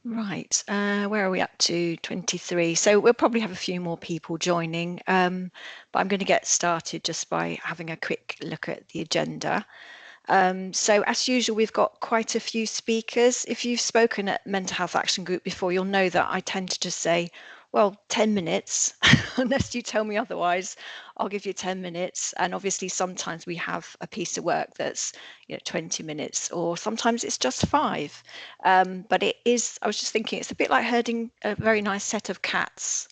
Right, where are we up to? 23. So we'll probably have a few more people joining, but I'm going to get started just by having a quick look at the agenda. So as usual, we've got quite a few speakers. If you've spoken at Mental Health Action Group before, you'll know that I tend to just say, well, 10 minutes, unless you tell me otherwise, I'll give you 10 minutes. And obviously sometimes we have a piece of work that's 20 minutes, or sometimes it's just 5. But it is, I was just thinking, it's a bit like herding a very nice set of cats.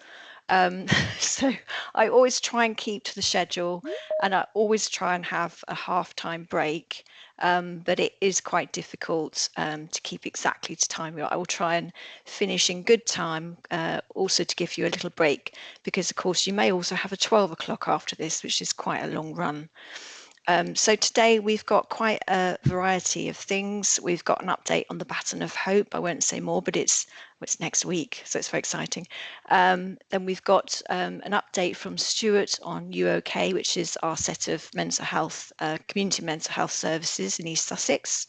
So I always try and keep to the schedule, and I always try and have a half-time break, but it is quite difficult to keep exactly to time. I will try and finish in good time, also to give you a little break, because of course you may also have a 12 o'clock after this, which is quite a long run. So today we've got quite a variety of things. We've got an update on the Baton of Hope. I won't say more, but it's next week, so it's very exciting. Then we've got an update from Stuart on UOK, which is our set of mental health, community mental health services in East Sussex.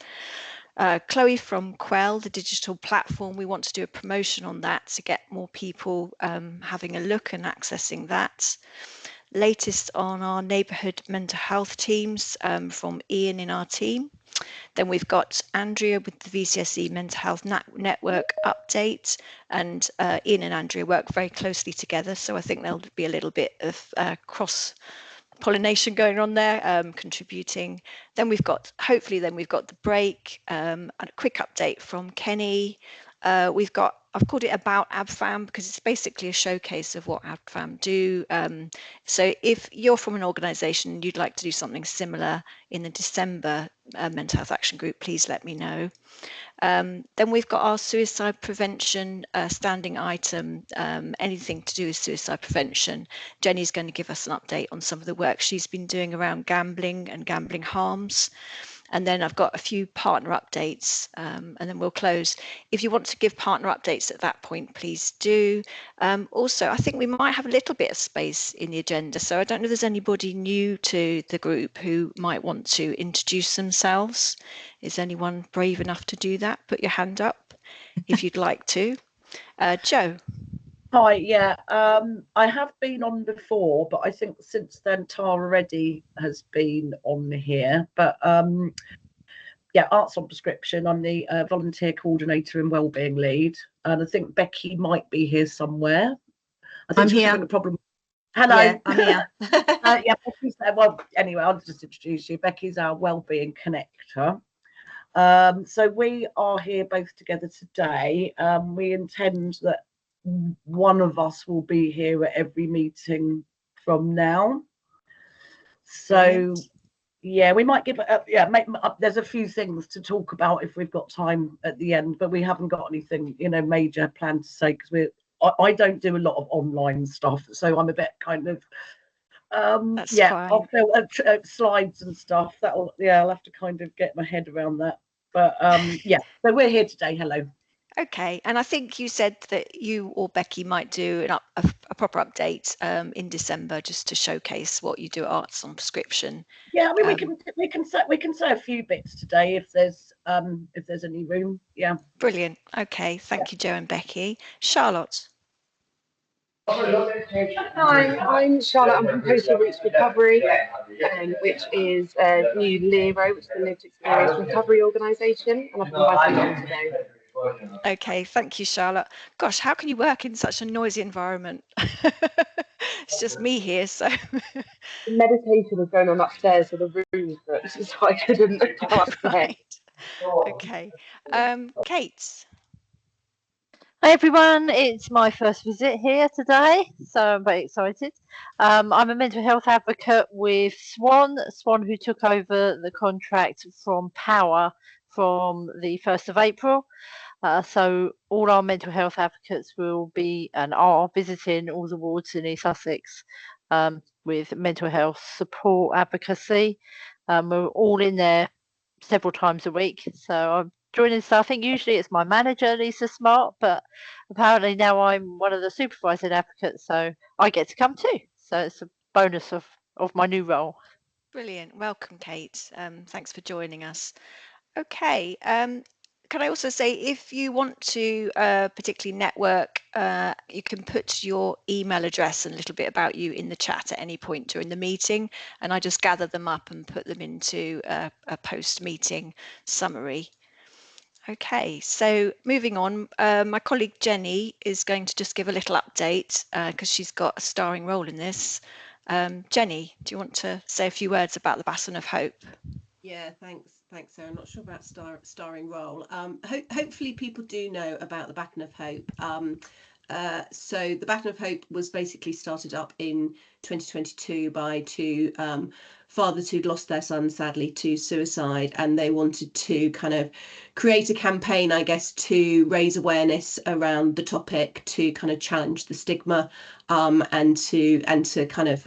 Chloe from Qwell, the digital platform, we want to do a promotion on that to get more people having a look and accessing that. Latest on our neighbourhood mental health teams from Ian in our team. Then we've got Andrea with the VCSE Mental Health Network update, and Ian and Andrea work very closely together, so I think there'll be a little bit of cross pollination going on there, contributing. Then we've got, hopefully then we've got the break, and a quick update from Kenny. We've got, I've called it About Adfam because it's basically a showcase of what Adfam do. So if you're from an organisation and you'd like to do something similar in the December Mental Health Action Group, please let me know. Then we've got our suicide prevention standing item, anything to do with suicide prevention. Jenni's going to give us an update on some of the work she's been doing around gambling and gambling harms. And then I've got a few partner updates, and then we'll close. If you want to give partner updates at that point, please do. Also, I think we might have a little bit of space in the agenda. So I don't know if there's anybody new to the group who might want to introduce themselves. Is anyone brave enough to do that? Put your hand up if you'd like to. Joe. Hi, yeah, I have been on before, but I think since then Tara Reddy has been on here. But yeah, Arts on Prescription. I'm the volunteer coordinator and wellbeing lead, and I think Becky might be here somewhere. I think I'm she was here. having a problem. Hello, yeah, I'm here. yeah, Becky's there. Well, anyway, I'll just introduce you. Becky's our wellbeing connector. So we are here both together today. We intend that one of us will be here at every meeting from now. So Brilliant. yeah, we might give there's a few things to talk about if we've got time at the end, but we haven't got anything major planned to say, because I don't do a lot of online stuff, so I'm a bit kind of That's fine. I'll fill slides and stuff. I'll have to kind of get my head around that. But yeah, so we're here today. Hello. Okay, and I think you said that you or Becky might do a proper update in December, just to showcase what you do at Arts on Prescription. Yeah, I mean we can say a few bits today if there's any room. Yeah. Brilliant. Okay, thank you, Joe and Becky. Charlotte. Hi, I'm Charlotte. I'm from Postal Roots Recovery, which is new LERO, which is the Lived Experience Recovery Organisation, and I've been invited on today. Okay, thank you, Charlotte. Gosh, how can you work in such a noisy environment? It's just me here, so. The meditation was going on upstairs, so the room's booked, so I couldn't go upstairs. Right. Okay. Kate. Hi everyone, it's my first visit here today, so I'm very excited. I'm a mental health advocate with Swan, who took over the contract from Power from the 1st of April. So all our mental health advocates will be and are visiting all the wards in East Sussex with mental health support advocacy. We're all in there several times a week, so I'm joining. So I think usually it's my manager, Lisa Smart, but apparently now I'm one of the supervising advocates, so I get to come too. So it's a bonus of my new role. Brilliant. Welcome, Kate. Thanks for joining us. Okay. can I also say, if you want to particularly network, you can put your email address and a little bit about you in the chat at any point during the meeting, and I just gather them up and put them into a post-meeting summary. Okay, so moving on, my colleague Jenny is going to just give a little update because she's got a starring role in this. Jenny, do you want to say a few words about the Baton of Hope? Yeah, thanks, Sarah. I'm not sure about starring role. Hopefully people do know about the Baton of Hope. So the Baton of Hope was basically started up in 2022 by two fathers who'd lost their son, sadly, to suicide, and they wanted to kind of create a campaign, I guess, to raise awareness around the topic, to kind of challenge the stigma, and to kind of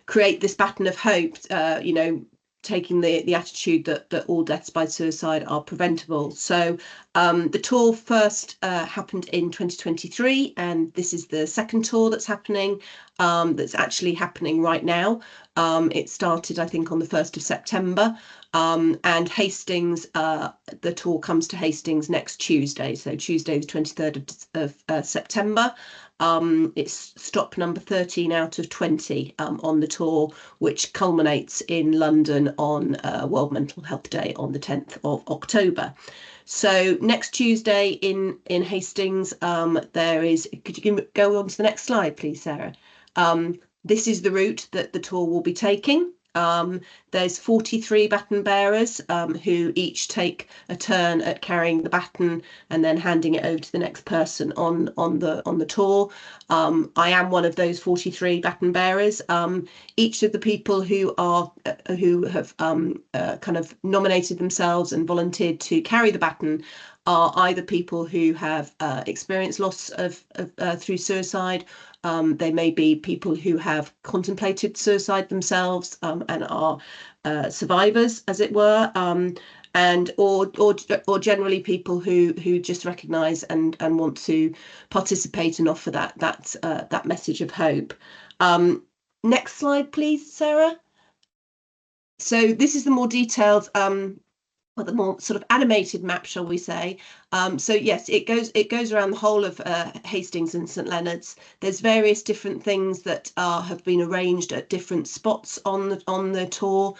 create this Baton of Hope, you know, taking the attitude that all deaths by suicide are preventable. So the tour first happened in 2023, and this is the second tour that's happening, that's actually happening right now. It started, I think, on the 1st of September, and Hastings, the tour comes to Hastings next Tuesday, so Tuesday the 23rd of September. It's stop number 13 out of 20 on the tour, which culminates in London on World Mental Health Day on the 10th of October. So next Tuesday in Hastings, there is, could you go on to the next slide, please, Sarah? This is the route that the tour will be taking. There's 43 baton bearers who each take a turn at carrying the baton and then handing it over to the next person on the tour. I am one of those 43 baton bearers. Each of the people who have kind of nominated themselves and volunteered to carry the baton are either people who have experienced loss through suicide. They may be people who have contemplated suicide themselves and are survivors, as it were, and or generally people who just recognise and want to participate and offer that message of hope. Next slide, please, Sarah. So this is the more detailed, or the more sort of animated map, shall we say. So yes, it goes around the whole of Hastings and St Leonard's. There's various different things that have been arranged at different spots on the tour,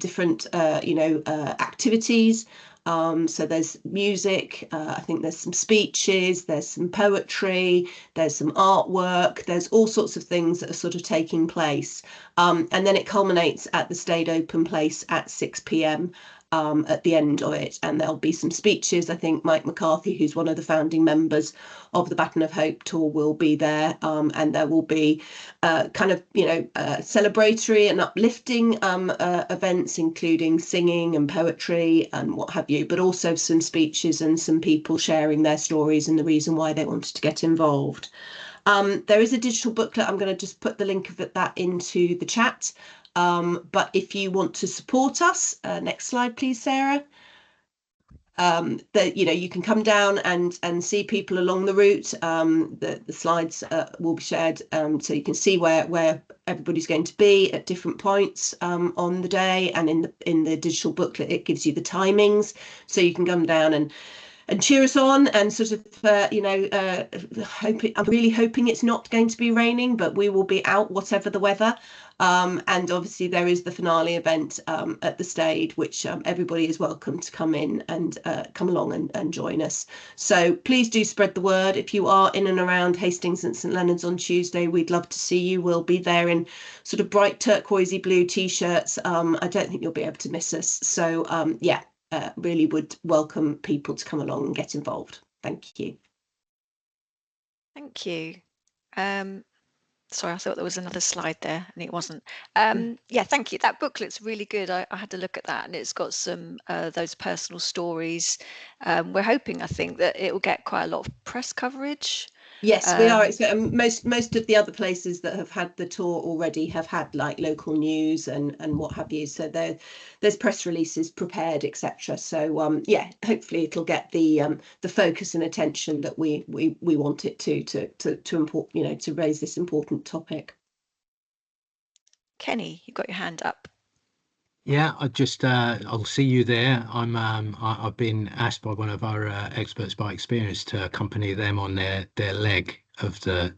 different activities. So there's music, I think there's some speeches, there's some poetry, there's some artwork, there's all sorts of things that are sort of taking place. And then it culminates at the Stayed Open place at 6 p.m. At the end of it, and there'll be some speeches. I think Mike McCarthy, who's one of the founding members of the Baton of Hope tour, will be there, and there will be kind of, celebratory and uplifting events, including singing and poetry and what have you, but also some speeches and some people sharing their stories and the reason why they wanted to get involved. There is a digital booklet. I'm going to just put the link of that into the chat. But if you want to support us, next slide, please, Sarah. You can come down and see people along the route. The slides will be shared, so you can see where everybody's going to be at different points on the day. And in the digital booklet, it gives you the timings, so you can come down and cheer us on and sort of, I'm really hoping it's not going to be raining, but we will be out whatever the weather. And obviously there is the finale event at the Stade, which everybody is welcome to come in and come along and join us. So please do spread the word. If you are in and around Hastings and St Leonard's on Tuesday, we'd love to see you. We'll be there in sort of bright turquoisey blue t-shirts. I don't think you'll be able to miss us. So yeah. Really would welcome people to come along and get involved. Thank you. Thank you. Sorry, I thought there was another slide there and it wasn't. Yeah, thank you. That booklet's really good. I had to look at that, and it's got some those personal stories. We're hoping, I think, that it will get quite a lot of press coverage. Yes, we are. Most of the other places that have had the tour already have had like local news and what have you. So there's press releases prepared, etc. So yeah, hopefully it'll get the focus and attention that we want it to raise this important topic. Kenny, you've got your hand up. Yeah, I'll see you there. I've been asked by one of our experts by experience to accompany them on their leg of the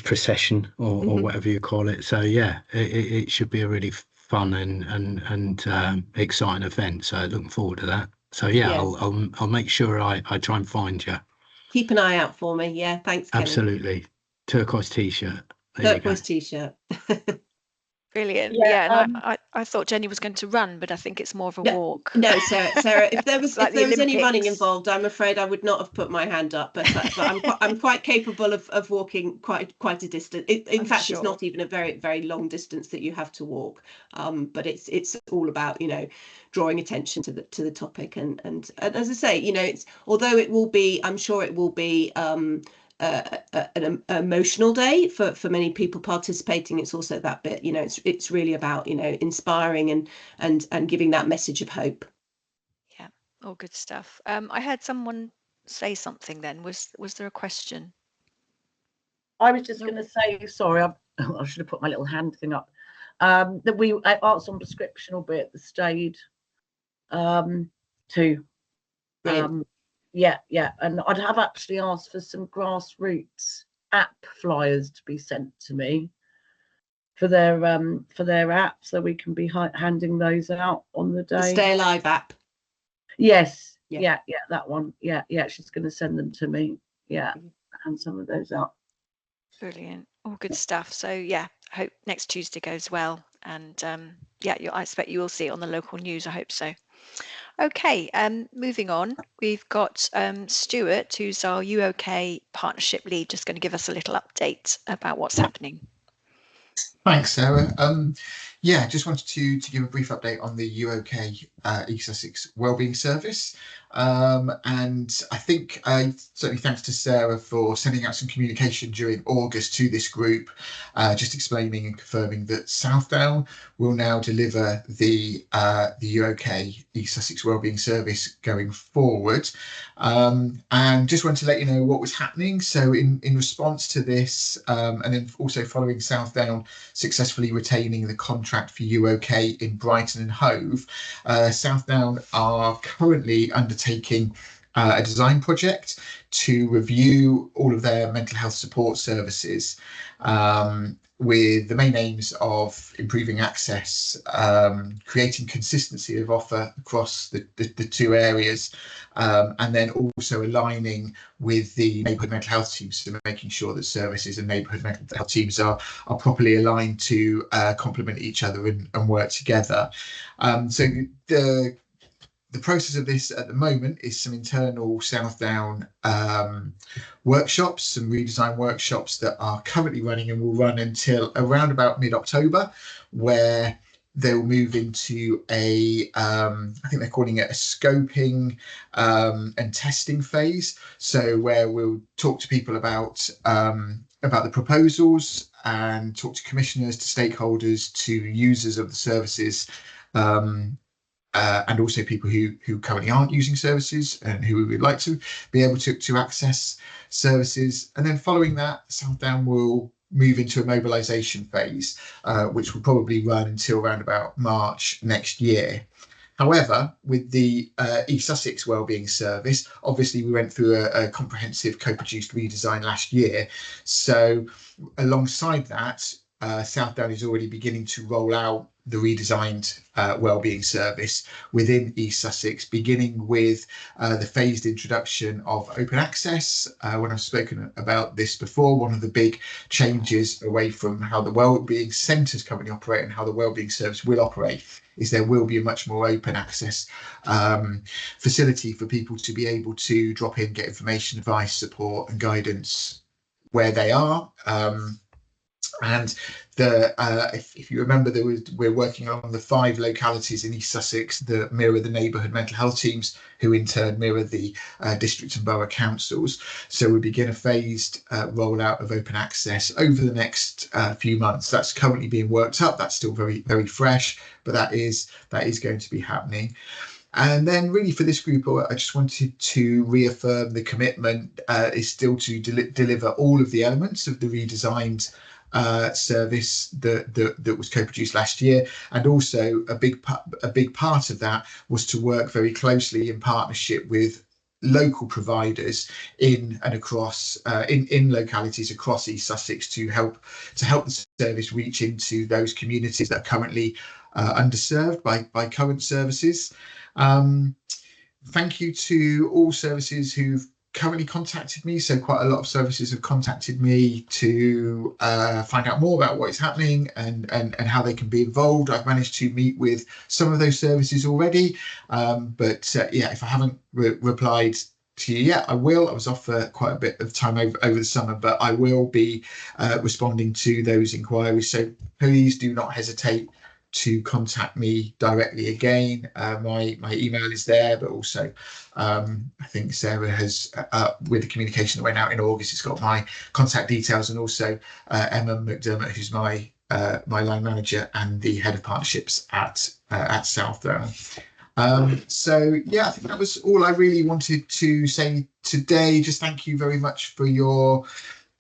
procession or whatever you call it. So yeah, it should be a really fun and exciting event. So looking forward to that. So yeah, I'll make sure I try and find you. Keep an eye out for me. Yeah, thanks, Kenny. Absolutely. Turquoise t-shirt. Turquoise t-shirt. Brilliant. Yeah, and I thought Jenny was going to run, but I think it's more of a walk. No, Sarah, if there was like if there was any running involved, I'm afraid I would not have put my hand up. But I'm quite capable of walking quite a distance. In fact, sure. It's not even a very, very long distance that you have to walk. But it's all about, you know, drawing attention to the topic and as I say, you know, it's although it will be, I'm sure it will be an emotional day for many people participating. It's also that bit, you know, it's really about, you know, inspiring and giving that message of hope. Yeah, all good stuff. I heard someone say something then. Was there a question? I was just going to say, sorry, I should have put my little hand thing up. That we Arts on Prescription will be at the Stade too. Yeah, and I'd have actually asked for some grassroots app flyers to be sent to me for their app, so we can be handing those out on the day. The Stay Alive app. Yes, yeah, that one. Yeah, she's going to send them to me. Yeah, hand some of those out. Brilliant, all good stuff. So yeah, I hope next Tuesday goes well, and yeah, I expect you will see it on the local news. I hope so. Okay, moving on, we've got Stuart, who's our UOK partnership lead, just going to give us a little update about what's happening. Thanks, Sarah. Yeah, just wanted to give a brief update on the UOK East Sussex Wellbeing Service. And I think certainly thanks to Sarah for sending out some communication during August to this group, just explaining and confirming that Southdown will now deliver the UOK East Sussex Wellbeing Service going forward. And just wanted to let you know what was happening. So in response to this, and then also following Southdown successfully retaining the contract for UOK in Brighton and Hove, Southdown are currently undertaking a design project to review all of their mental health support services, with the main aims of improving access, creating consistency of offer across the two areas, and then also aligning with the neighbourhood mental health teams, so making sure that services and neighbourhood mental health teams are properly aligned to complement each other and work together. So the process of this at the moment is some internal Southdown workshops, some redesign workshops that are currently running and will run until around about mid-October, where they'll move into I think they're calling it a scoping and testing phase. So where we'll talk to people about the proposals and talk to commissioners, to stakeholders, to users of the services, and also people who currently aren't using services and who would like to be able to access services. And then following that, Southdown will move into a mobilisation phase, which will probably run until around about March next year. However, with the East Sussex Wellbeing Service, obviously we went through a comprehensive co-produced redesign last year. So alongside that, Southdown is already beginning to roll out the redesigned wellbeing service within East Sussex, beginning with the phased introduction of open access. When I've spoken about this before, one of the big changes away from how the wellbeing centres currently operate and how the wellbeing service will operate is there will be a much more open access facility for people to be able to drop in, get information, advice, support and guidance where they are. And if you remember, we're working on the 5 localities in East Sussex that mirror the neighbourhood mental health teams, who in turn mirror the district and borough councils. So we begin a phased rollout of open access over the next few months. That's currently being worked up. That's still very, very fresh, but that is going to be happening. And then really for this group, I just wanted to reaffirm the commitment is still to deliver all of the elements of the redesigned service that was co-produced last year, and also a big part of that was to work very closely in partnership with local providers in and across in localities across East Sussex to help the service reach into those communities that are currently underserved by current services. Thank you to all services who've currently contacted me. So quite a lot of services have contacted me to find out more about what is happening and how they can be involved. I've managed to meet with some of those services already, but yeah, if I haven't replied to you yet, I will. I was off for quite a bit of time over the summer, but I will be responding to those inquiries. So please do not hesitate to contact me directly again. My email is there, but also I think Sarah has, with the communication that went out in August, it's got my contact details, and also Emma McDermott, who's my line manager and the head of partnerships at Southdown. So yeah, I think that was all I really wanted to say today. Just thank you very much for your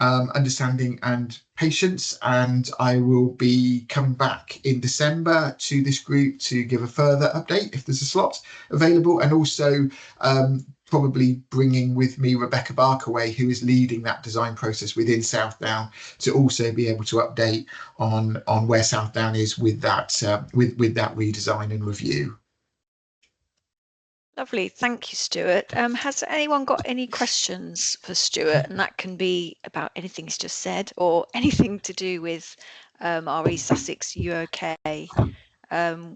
understanding and patience, and I will be coming back in December to this group to give a further update if there's a slot available, and also probably bringing with me Rebecca Barkaway, who is leading that design process within Southdown, to also be able to update on where Southdown is with that with that redesign and review. Lovely, thank you, Stuart. Has anyone got any questions for Stuart? And that can be about anything he's just said, or anything to do with our East Sussex UOK,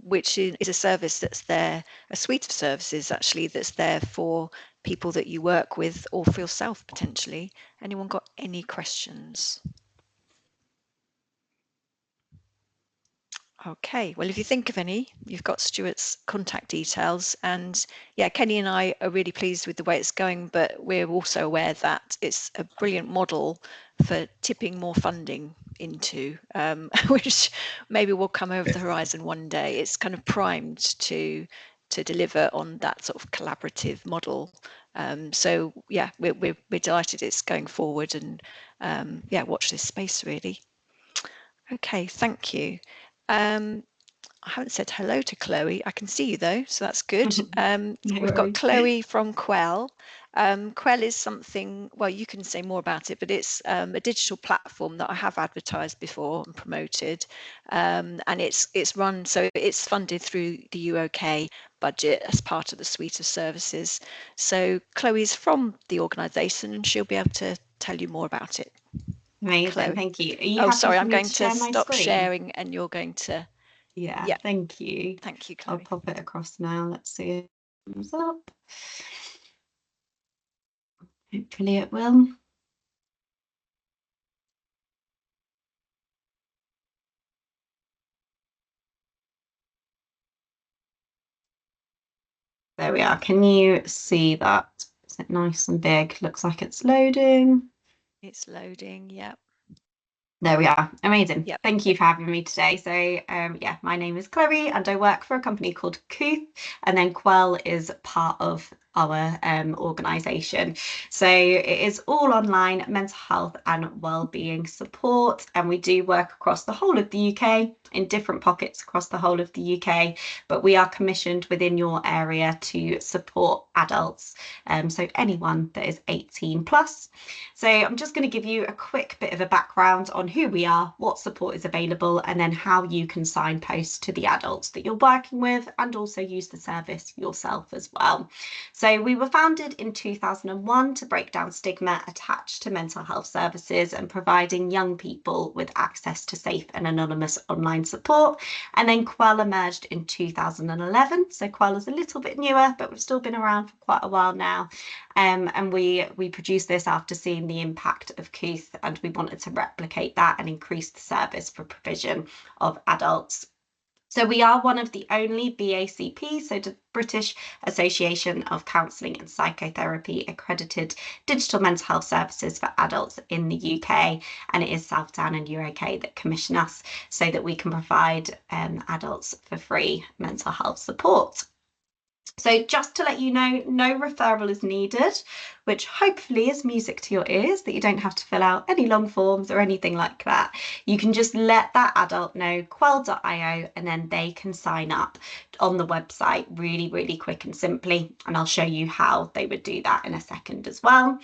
which is a service that's there, a suite of services actually that's there for people that you work with or for yourself potentially. Anyone got any questions? Okay, well, if you think of any, you've got Stuart's contact details, and yeah, Kenny and I are really pleased with the way it's going, but we're also aware that it's a brilliant model for tipping more funding into, which maybe will come over the horizon one day. It's kind of primed to deliver on that sort of collaborative model. So yeah, we're delighted it's going forward, and yeah, watch this space really. Okay, thank you. I haven't said hello to Chloe. I can see you though, so that's good. We've got Chloe from Qwell. Qwell is something, well, you can say more about it, but it's a digital platform that I have advertised before and promoted, and it's run, so it's funded through the UOK budget as part of the suite of services. So Chloe's from the organisation, and she'll be able to tell you more about it. Amazing, Chloe. thank you. Are you Oh, happy sorry, for I'm me going to to share my stop screen? sharing, and you're going to. Yeah, Yeah. thank you. Thank you, Chloe. I'll pop it across now. Let's see if it comes up. Hopefully it will. There we are. Can you see that? Is it nice and big? Looks like it's loading. It's loading, yeah. There we are. Amazing. Yep. Thank you for having me today. So yeah, my name is Chloe and I work for a company called Qwell, and then Qwell is part of our organisation. So it is all online mental health and wellbeing support, and we do work across the whole of the UK, in different pockets across the whole of the UK, but we are commissioned within your area to support adults, so anyone that is 18 plus. So I'm just going to give you a quick bit of a background on who we are, what support is available, and then how you can signpost to the adults that you're working with and also use the service yourself as well. So we were founded in 2001 to break down stigma attached to mental health services and providing young people with access to safe and anonymous online support. And then Qwell emerged in 2011. So Qwell is a little bit newer, but we've still been around for quite a while now. And we produced this after seeing the impact of Qwell, and we wanted to replicate that and increase the service for provision of adults. So we are one of the only BACP, so the British Association of Counselling and Psychotherapy accredited digital mental health services for adults in the UK, and it is Southdown and UOK that commission us so that we can provide adults for free mental health support. So just to let you know, no referral is needed, which hopefully is music to your ears, that you don't have to fill out any long forms or anything like that. You can just let that adult know, Qwell.io, and then they can sign up on the website really, really quick and simply. And I'll show you how they would do that in a second as well.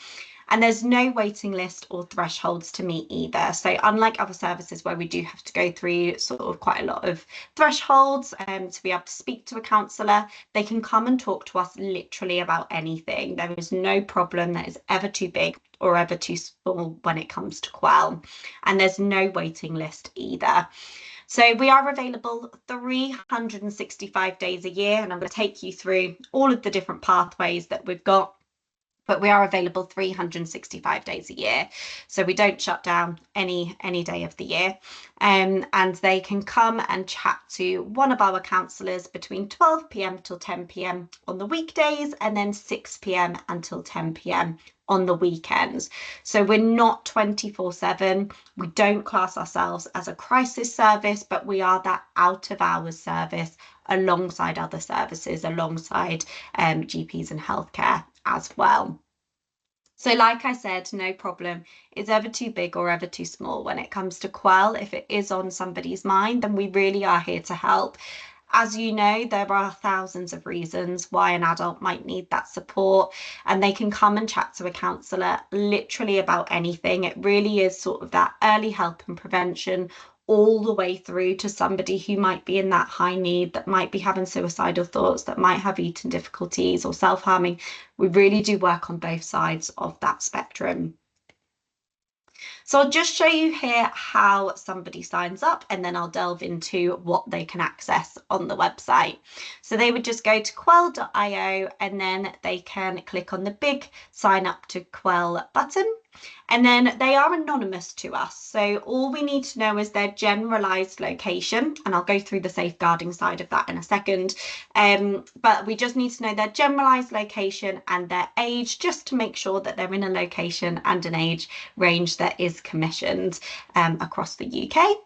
And there's no waiting list or thresholds to meet either. So unlike other services where we do have to go through sort of quite a lot of thresholds to be able to speak to a counsellor, they can come and talk to us literally about anything. There is no problem that is ever too big or ever too small when it comes to Qwell. And there's no waiting list either. So we are available 365 days a year, and I'm going to take you through all of the different pathways that we've got. But we are available 365 days a year, so we don't shut down any day of the year. And they can come and chat to one of our counsellors between 12 p.m. till 10 p.m. on the weekdays, and then 6 p.m. until 10 p.m. on the weekends. So we're not 24/7. We don't class ourselves as a crisis service, but we are that out of hours service alongside other services, alongside GPs and healthcare as well. So like I said, no problem is ever too big or ever too small when it comes to Qwell. If it is on somebody's mind, then we really are here to help. As you know, there are thousands of reasons why an adult might need that support, and they can come and chat to a counsellor literally about anything. It really is sort of that early help and prevention all the way through to somebody who might be in that high need, that might be having suicidal thoughts, that might have eating difficulties or self-harming. We really do work on both sides of that spectrum. So I'll just show you here how somebody signs up, and then I'll delve into what they can access on the website. So they would just go to Qwell.io, and then they can click on the big sign up to Qwell button. And then they are anonymous to us. So all we need to know is their generalised location. And I'll go through the safeguarding side of that in a second. But we just need to know their generalised location and their age, just to make sure that they're in a location and an age range that is commissioned across the UK.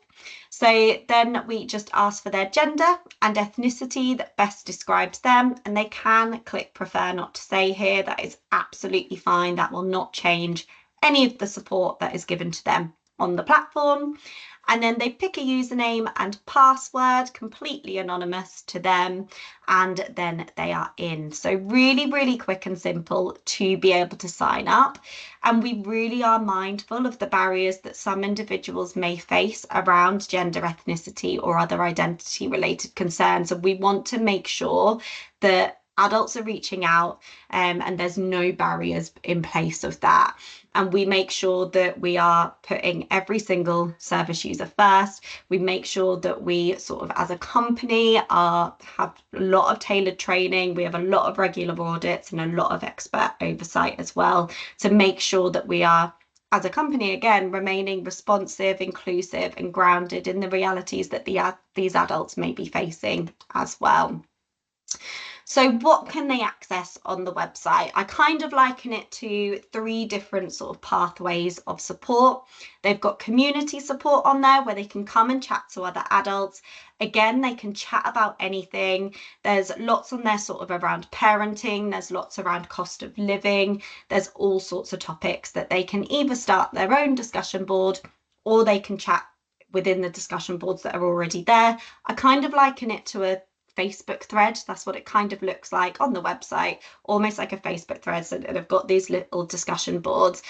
So then we just ask for their gender and ethnicity that best describes them, and they can click prefer not to say here. That is absolutely fine. That will not change any of the support that is given to them on the platform. And then they pick a username and password, completely anonymous to them, and then they are in. So really, really quick and simple to be able to sign up. And we really are mindful of the barriers that some individuals may face around gender, ethnicity, or other identity related concerns. And we want to make sure that adults are reaching out and there's no barriers in place of that. And we make sure that we are putting every single service user first. We make sure that we sort of as a company have a lot of tailored training. We have a lot of regular audits and a lot of expert oversight as well, to make sure that we are, as a company, again, remaining responsive, inclusive and grounded in the realities that these adults may be facing as well. So what can they access on the website? I kind of liken it to 3 different sort of pathways of support. They've got community support on there where they can come and chat to other adults. Again, they can chat about anything. There's lots on there sort of around parenting. There's lots around cost of living. There's all sorts of topics that they can either start their own discussion board, or they can chat within the discussion boards that are already there. I kind of liken it to a Facebook thread. That's what it kind of looks like on the website, almost like a Facebook thread. So they've got these little discussion boards.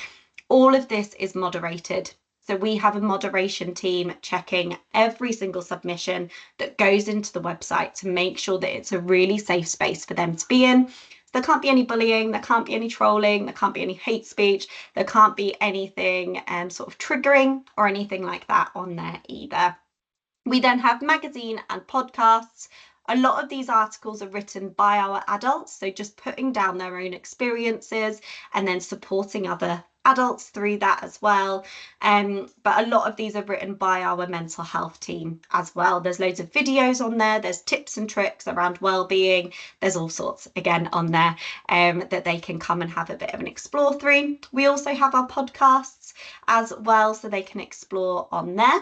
All of this is moderated. So we have a moderation team checking every single submission that goes into the website to make sure that it's a really safe space for them to be in. There can't be any bullying, there can't be any trolling, there can't be any hate speech, there can't be anything sort of triggering or anything like that on there either. We then have magazine and podcasts. A lot of these articles are written by our adults, so just putting down their own experiences and then supporting other adults through that as well. But a lot of these are written by our mental health team as well. There's loads of videos on there. There's tips and tricks around wellbeing. There's all sorts, again, on there that they can come and have a bit of an explore through. We also have our podcasts as well, so they can explore on there.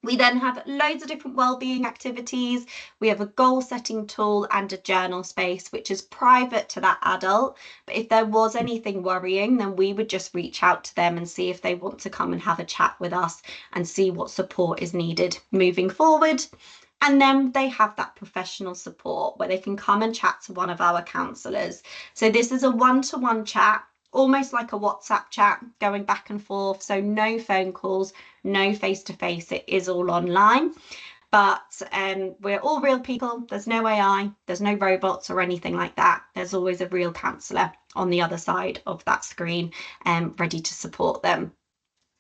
We then have loads of different wellbeing activities. We have a goal setting tool and a journal space, which is private to that adult. But if there was anything worrying, then we would just reach out to them and see if they want to come and have a chat with us and see what support is needed moving forward. And then they have that professional support where they can come and chat to one of our counsellors. So this is a one-to-one chat, almost like a WhatsApp chat, going back and forth. So no phone calls, no face-to-face, it is all online. But we're all real people. There's no AI, there's no robots or anything like that. There's always a real counsellor on the other side of that screen, ready to support them.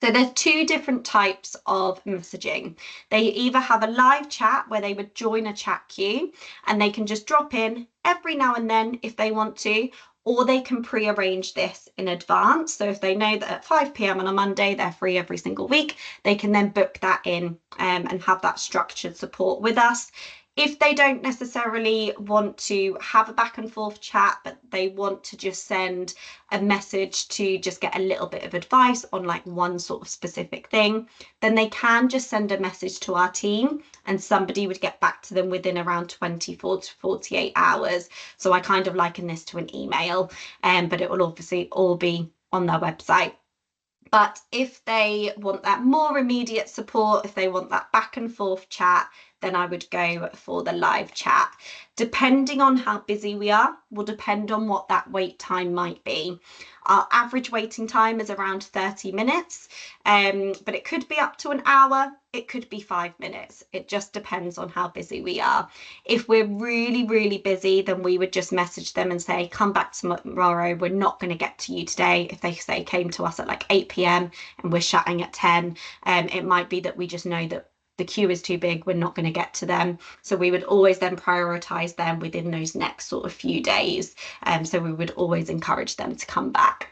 So there's two different types of messaging. They either have a live chat where they would join a chat queue and they can just drop in every now and then if they want to, or they can pre-arrange this in advance. So if they know that at 5 p.m. on a Monday, they're free every single week, they can then book that in and have that structured support with us. If they don't necessarily want to have a back and forth chat, but they want to just send a message to just get a little bit of advice on like one sort of specific thing, then they can just send a message to our team and somebody would get back to them within around 24 to 48 hours. So I kind of liken this to an email, but it will obviously all be on their website. But if they want that more immediate support, if they want that back and forth chat, then I would go for the live chat. Depending on how busy we are, will depend on what that wait time might be. Our average waiting time is around 30 minutes, but it could be up to an hour, it could be 5 minutes. It just depends on how busy we are. If we're really, really busy, then we would just message them and say, come back tomorrow, we're not going to get to you today. If they say came to us at like 8 p.m. and we're shutting at 10, it might be that we just know that the queue is too big, we're not going to get to them. So we would always then prioritise them within those next sort of few days. So we would always encourage them to come back.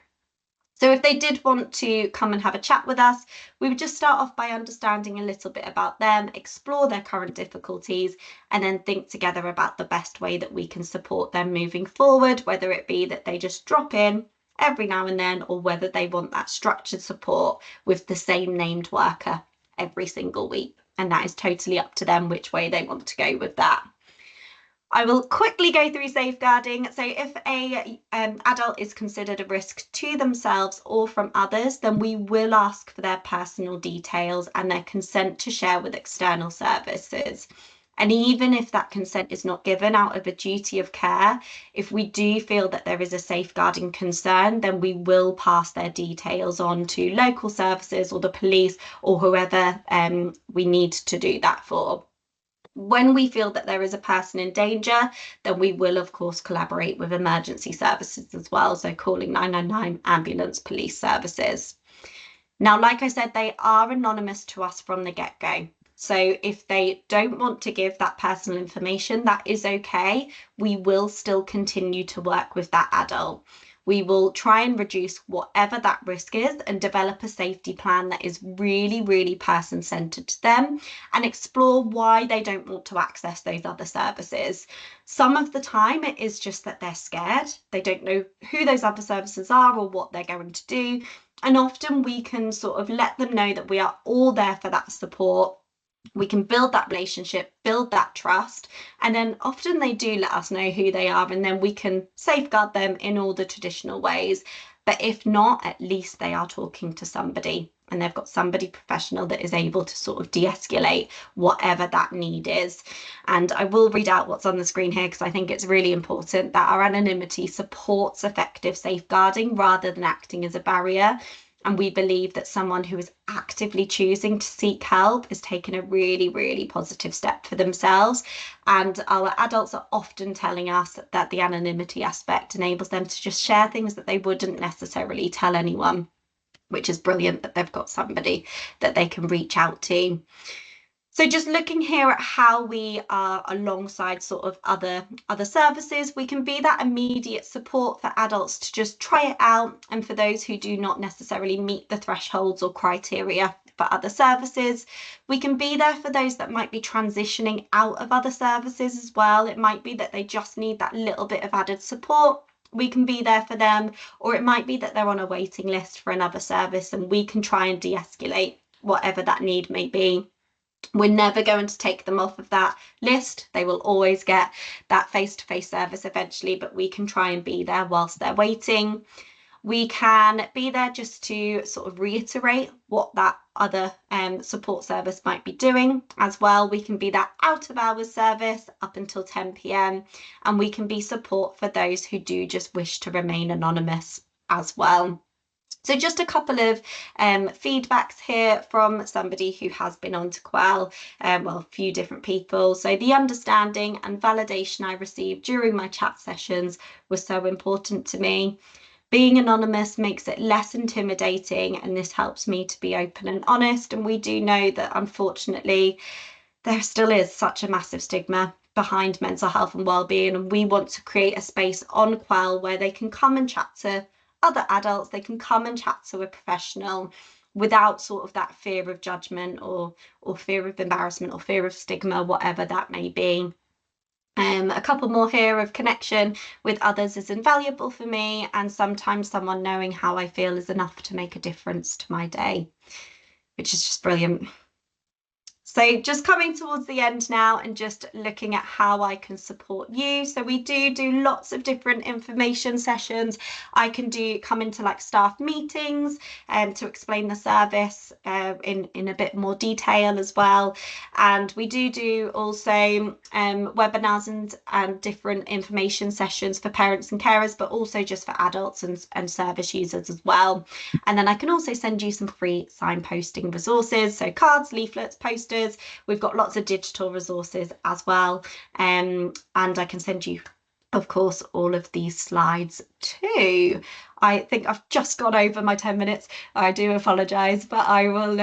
So if they did want to come and have a chat with us, we would just start off by understanding a little bit about them, explore their current difficulties, and then think together about the best way that we can support them moving forward, whether it be that they just drop in every now and then, or whether they want that structured support with the same named worker every single week. And that is totally up to them which way they want to go with that. I will quickly go through safeguarding. So if a adult is considered a risk to themselves or from others, then we will ask for their personal details and their consent to share with external services. And even if that consent is not given out of a duty of care, if we do feel that there is a safeguarding concern, then we will pass their details on to local services or the police or whoever we need to do that for. When we feel that there is a person in danger, then we will, of course, collaborate with emergency services as well. So calling 999, ambulance, police services. Now, like I said, they are anonymous to us from the get-go. So if they don't want to give that personal information, that is okay. We will still continue to work with that adult. We will try and reduce whatever that risk is and develop a safety plan that is really, really person-centered to them and explore why they don't want to access those other services. Some of the time it is just that they're scared. They don't know who those other services are or what they're going to do. And often we can sort of let them know that we are all there for that support. We can build that relationship, build that trust, and then often they do let us know who they are, and then we can safeguard them in all the traditional ways. But if not, at least they are talking to somebody and they've got somebody professional that is able to sort of de-escalate whatever that need is. And I will read out what's on the screen here because I think it's really important that our anonymity supports effective safeguarding rather than acting as a barrier. And we believe that someone who is actively choosing to seek help is taking a really, really positive step for themselves. And our adults are often telling us that the anonymity aspect enables them to just share things that they wouldn't necessarily tell anyone, which is brilliant that they've got somebody that they can reach out to. So just looking here at how we are alongside sort of other services, we can be that immediate support for adults to just try it out. And for those who do not necessarily meet the thresholds or criteria for other services, we can be there for those that might be transitioning out of other services as well. It might be that they just need that little bit of added support. We can be there for them, or it might be that they're on a waiting list for another service and we can try and de-escalate whatever that need may be. We're never going to take them off of that list. They will always get that face-to-face service eventually, but we can try and be there whilst they're waiting. We can be there just to sort of reiterate what that other support service might be doing as well. We can be that out of hours service up until 10 p.m. and we can be support for those who do just wish to remain anonymous as well. So just a couple of feedbacks here from somebody who has been on to Qwell, well, a few different people. So the understanding and validation I received during my chat sessions was so important to me. Being anonymous makes it less intimidating, and this helps me to be open and honest. And we do know that, unfortunately, there still is such a massive stigma behind mental health and wellbeing, and we want to create a space on Qwell where they can come and chat to other adults, they can come and chat to a professional without sort of that fear of judgment or fear of embarrassment or fear of stigma, whatever that may be. A couple more here of connection with others is invaluable for me, and sometimes someone knowing how I feel is enough to make a difference to my day, which is just brilliant. So just coming towards the end now and just looking at how I can support you. So we do lots of different information sessions. I can come into like staff meetings to explain the service in a bit more detail as well. And we do also webinars and different information sessions for parents and carers, but also just for adults and service users as well. And then I can also send you some free signposting resources. So cards, leaflets, posters. We've got lots of digital resources as well, and I can send you, of course, all of these slides too. I think I've just gone over my 10 minutes. I do apologise, but I will.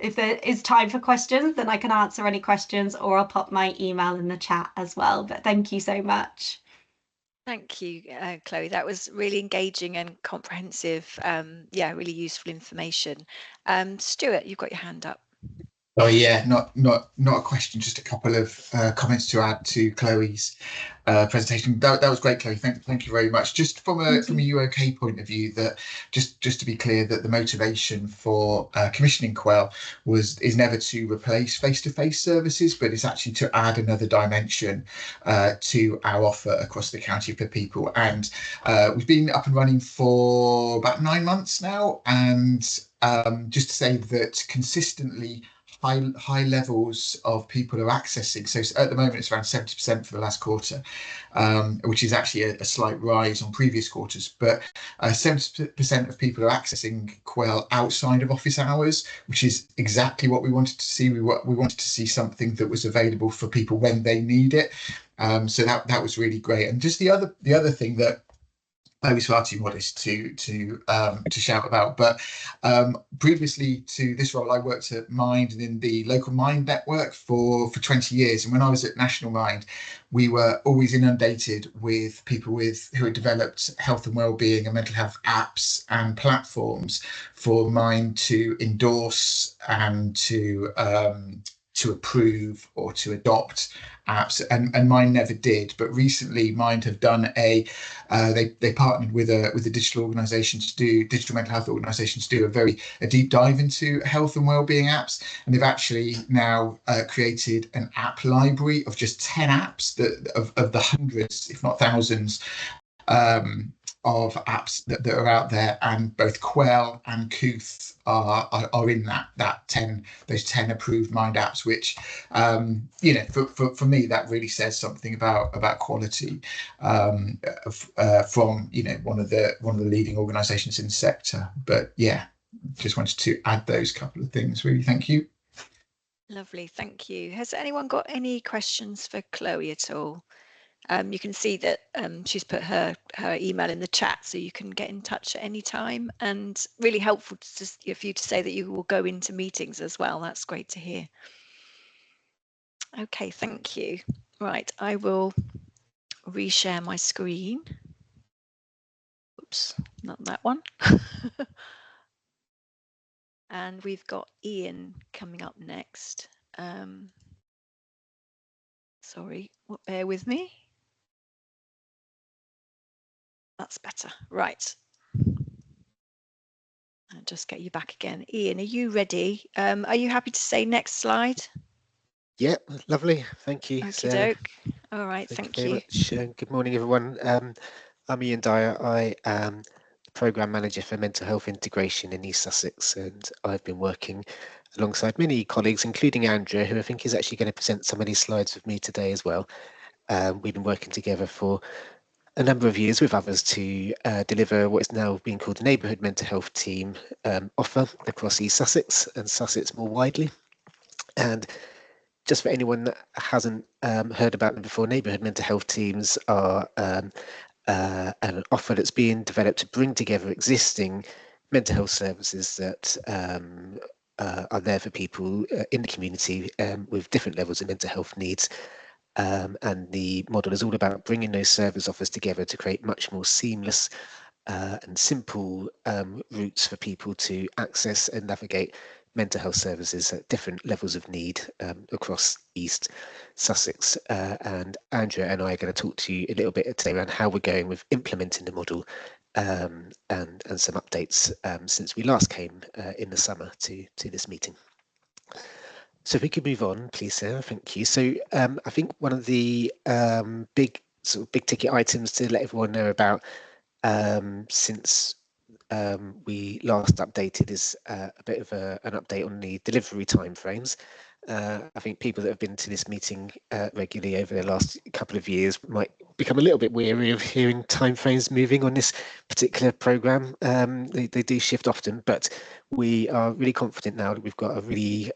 If there is time for questions, then I can answer any questions, or I'll pop my email in the chat as well. But thank you so much. Thank you, Chloe. That was really engaging and comprehensive. Yeah, really useful information. Stuart, you've got your hand up. Oh yeah, not a question, just a couple of comments to add to Chloe's presentation. That was great, Chloe. Thank you very much. Just from a UOK point of view, that just to be clear, that the motivation for commissioning Qwell is never to replace face-to-face services, but it's actually to add another dimension to our offer across the county for people. And we've been up and running for about 9 months now, and just to say that consistently high levels of people are accessing. So at the moment it's around 70% for the last quarter, which is actually a slight rise on previous quarters, but 70% of people are accessing Qwell outside of office hours, which is exactly what we wanted to see. We wanted to see something that was available for people when they need it. So that was really great. And just the other thing that I was far too modest to shout about, but previously to this role, I worked at Mind and in the local Mind network for 20 years. And when I was at National Mind, we were always inundated with people who had developed health and wellbeing and mental health apps and platforms for Mind to endorse and to approve or to adopt apps, and Mind never did. But recently Mind have done they partnered with a digital organisation digital mental health organisation to do a deep dive into health and wellbeing apps, and they've actually now created an app library of just 10 apps of the hundreds, if not thousands, of apps that are out there, and both Qwell and Qwell are in those 10 approved Mind apps, which for me that really says something about quality from one of the leading organisations in the sector. But yeah, just wanted to add those couple of things. Really, thank you. Lovely, thank you. Has anyone got any questions for Chloe at all? You can see that she's put her email in the chat, so you can get in touch at any time, and really helpful for you to say that you will go into meetings as well. That's great to hear. Okay, thank you. Right, I will reshare my screen. Oops, not that one. And we've got Ian coming up next. Sorry, bear with me. That's better. Right. I'll just get you back again. Ian, are you ready? Are you happy to say next slide? Yeah, lovely. Thank you, Sarah. Okey-doke. All right, thank very you. much. Good morning, everyone. I'm Ian Dyer. I am the Programme Manager for Mental Health Integration in East Sussex, and I've been working alongside many colleagues, including Andrea, who I think is actually going to present some of these slides with me today as well. We've been working together for a number of years with others to deliver what is now being called the Neighbourhood Mental Health Team offer across East Sussex and Sussex more widely. And just for anyone that hasn't heard about them before, neighbourhood mental health teams are an offer that's being developed to bring together existing mental health services that are there for people in the community with different levels of mental health needs. And the model is all about bringing those service offers together to create much more seamless and simple routes for people to access and navigate mental health services at different levels of need across East Sussex. And Andrea and I are going to talk to you a little bit today around how we're going with implementing the model and some updates since we last came in the summer to this meeting. So if we could move on, please, Sarah, thank you. So I think one of the big ticket items to let everyone know about since we last updated is a bit of an update on the delivery timeframes. I think people that have been to this meeting regularly over the last couple of years might become a little bit weary of hearing timeframes moving on this particular programme. They do shift often, but we are really confident now that we've got a really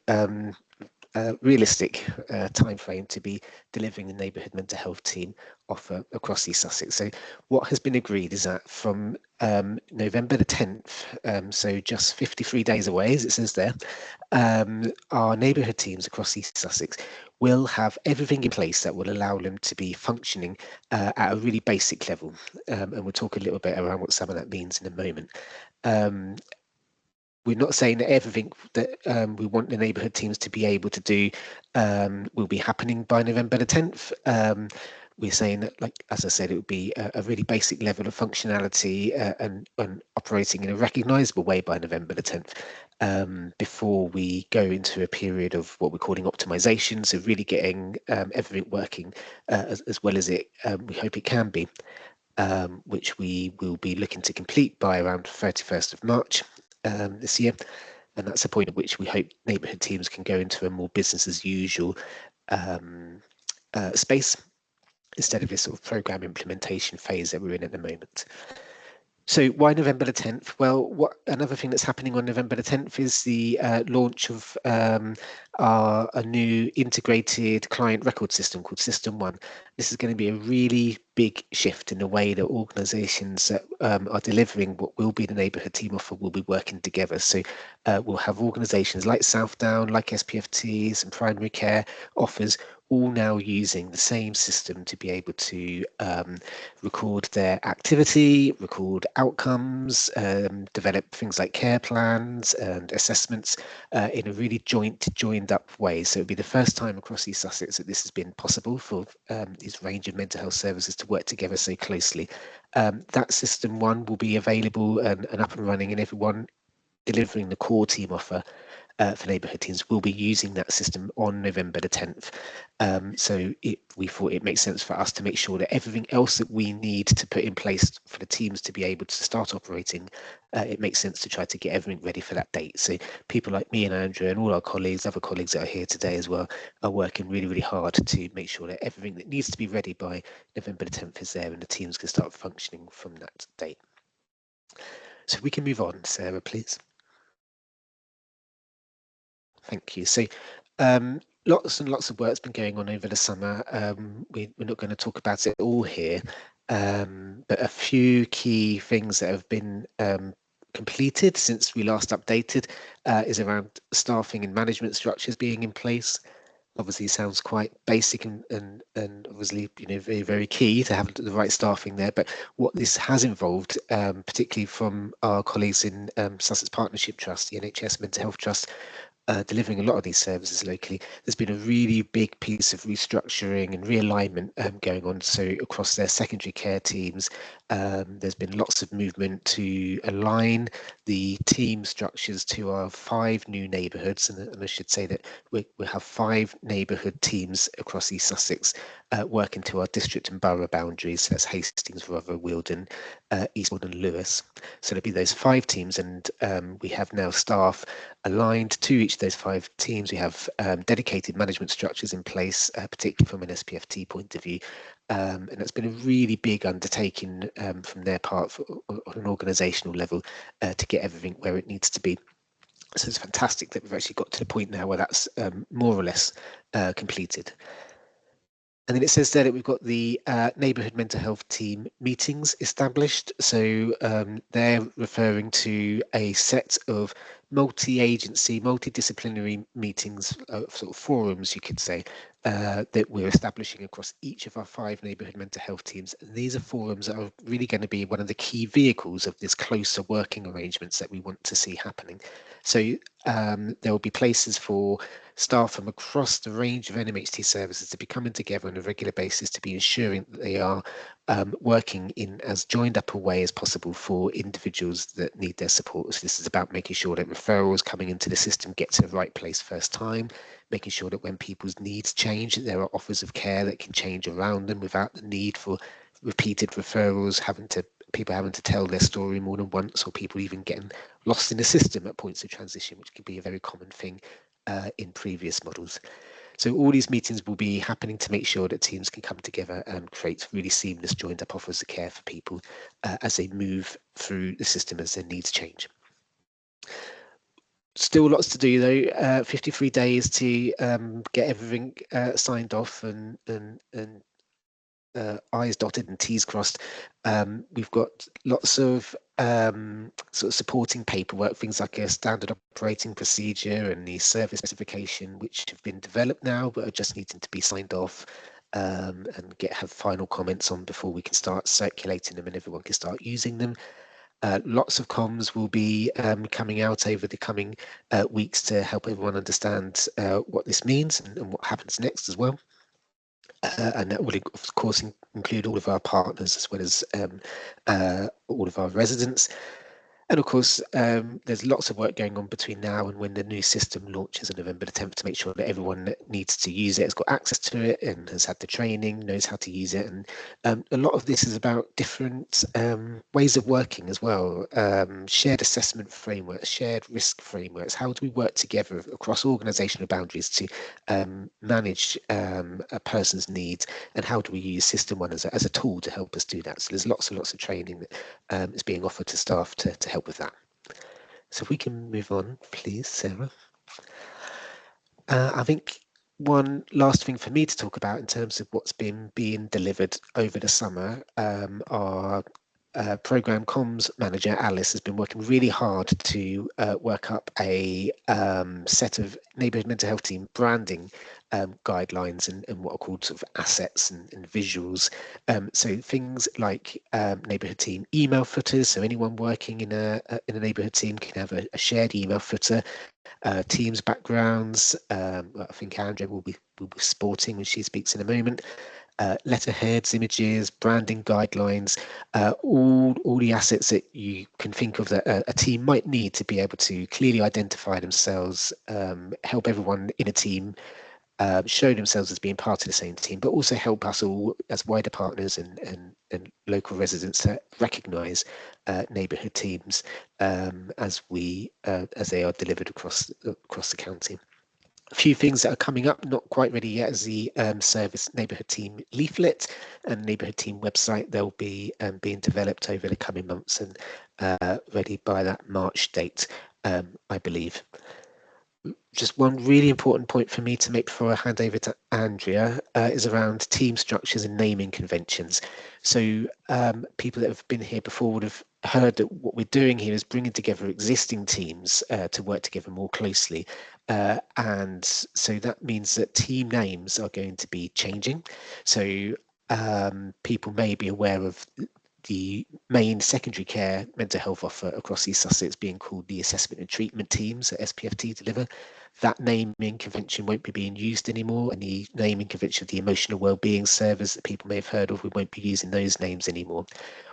realistic time frame to be delivering the neighbourhood mental health team offer across East Sussex. So what has been agreed is that from November the 10th, so just 53 days away, as it says there, our neighbourhood teams across East Sussex will have everything in place that will allow them to be functioning at a really basic level. And we'll talk a little bit around what some of that means in a moment. We're not saying that everything that we want the neighbourhood teams to be able to do will be happening by November the 10th. We're saying that, like as I said, it would be a really basic level of functionality and operating in a recognisable way by November the 10th before we go into a period of what we're calling optimisation, so really getting everything working as well as it we hope it can be, which we will be looking to complete by around 31st of March. This year, and that's a point at which we hope neighbourhood teams can go into a more business as usual space instead of this sort of programme implementation phase that we're in at the moment. So why November the 10th? Well, another thing that's happening on November the 10th is the launch of a new integrated client record system called System 1. This is going to be a really big shift in the way that organisations that are delivering what will be the neighbourhood team offer will be working together. So we'll have organisations like Southdown, like SPFTs and primary care offers all now using the same system to be able to record their activity, record outcomes, develop things like care plans and assessments in a really joined up way. So it'll be the first time across East Sussex that this has been possible for this range of mental health services to work together so closely. That System 1 will be available and up and running, and everyone delivering the core team offer for neighbourhood teams will be using that system on November the 10th. So we thought it makes sense for us to make sure that everything else that we need to put in place for the teams to be able to start operating, it makes sense to try to get everything ready for that date. So people like me and Andrea and all our colleagues, other colleagues that are here today as well, are working really, really hard to make sure that everything that needs to be ready by November the 10th is there and the teams can start functioning from that date. So we can move on, Sarah, please. Thank you. So lots and lots of work's been going on over the summer. We're not going to talk about it all here, but a few key things that have been completed since we last updated is around staffing and management structures being in place. Obviously sounds quite basic and obviously very, very key to have the right staffing there, but what this has involved, particularly from our colleagues in Sussex Partnership Trust, the NHS Mental Health Trust, delivering a lot of these services locally, there's been a really big piece of restructuring and realignment going on. So across their secondary care teams, There's been lots of movement to align the team structures to our 5 new neighbourhoods, and I should say that we have 5 neighbourhood teams across East Sussex working to our district and borough boundaries. That's Hastings, Rotherham, Wealdon, Eastbourne and Lewis. So there'll be those 5 teams, and we have now staff aligned to each of those 5 teams. We have dedicated management structures in place, particularly from an SPFT point of view. And it's been a really big undertaking from their part on an organisational level to get everything where it needs to be. So it's fantastic that we've actually got to the point now where that's more or less completed. And then it says there that we've got the neighbourhood mental health team meetings established. So they're referring to a set of multi-agency, multidisciplinary meetings, sort of forums, you could say, that we're establishing across each of our 5 neighbourhood mental health teams. And these are forums that are really going to be one of the key vehicles of this closer working arrangements that we want to see happening. So there will be places for staff from across the range of NMHT services to be coming together on a regular basis to be ensuring that they are working in as joined up a way as possible for individuals that need their support. So this is about making sure that referrals coming into the system get to the right place first time, making sure that when people's needs change, that there are offers of care that can change around them without the need for repeated referrals, people having to tell their story more than once, or people even getting lost in the system at points of transition, which can be a very common thing in previous models. So all these meetings will be happening to make sure that teams can come together and create really seamless joined up offers of care for people as they move through the system as their needs change. Still lots to do though, 53 days to get everything signed off and I's dotted and T's crossed. We've got lots of sort of supporting paperwork, things like a standard operating procedure and the service specification, which have been developed now but are just needing to be signed off and have final comments on before we can start circulating them and everyone can start using them. Lots of comms will be coming out over the coming weeks to help everyone understand what this means and what happens next as well. And that will, of course, include all of our partners as well as all of our residents. And of course, there's lots of work going on between now and when the new system launches on November the 10th to make sure that everyone that needs to use it has got access to it and has had the training, knows how to use it. And a lot of this is about different ways of working as well, shared assessment frameworks, shared risk frameworks. How do we work together across organisational boundaries to manage a person's needs, and how do we use System 1 as a tool to help us do that? So there's lots and lots of training that is being offered to staff to help with that. So if we can move on, please, Sarah. I think one last thing for me to talk about in terms of what's been being delivered over the summer, our program comms manager Alice has been working really hard to work up a set of neighbourhood mental health team branding guidelines and what are called sort of assets and visuals. So things like neighbourhood team email footers. So anyone working in a neighbourhood team can have a shared email footer. Teams backgrounds. I think Andrea will be sporting when she speaks in a moment. Letterheads, images, branding guidelines, all the assets that you can think of that a team might need to be able to clearly identify themselves, help everyone in a team show themselves as being part of the same team, but also help us all as wider partners and local residents to recognise neighbourhood teams as they are delivered across the county. A few things that are coming up, not quite ready yet, is the service neighbourhood team leaflet and neighbourhood team website. They'll be being developed over the coming months and ready by that March date, I believe. Just one really important point for me to make before I hand over to Andrea is around team structures and naming conventions. So people that have been here before would have heard that what we're doing here is bringing together existing teams to work together more closely. And so that means that team names are going to be changing. So people may be aware of the main secondary care mental health offer across East Sussex being called the Assessment and Treatment Teams that SPFT deliver. That naming convention won't be being used anymore, and the naming convention of the Emotional Wellbeing Service that people may have heard of, we won't be using those names anymore.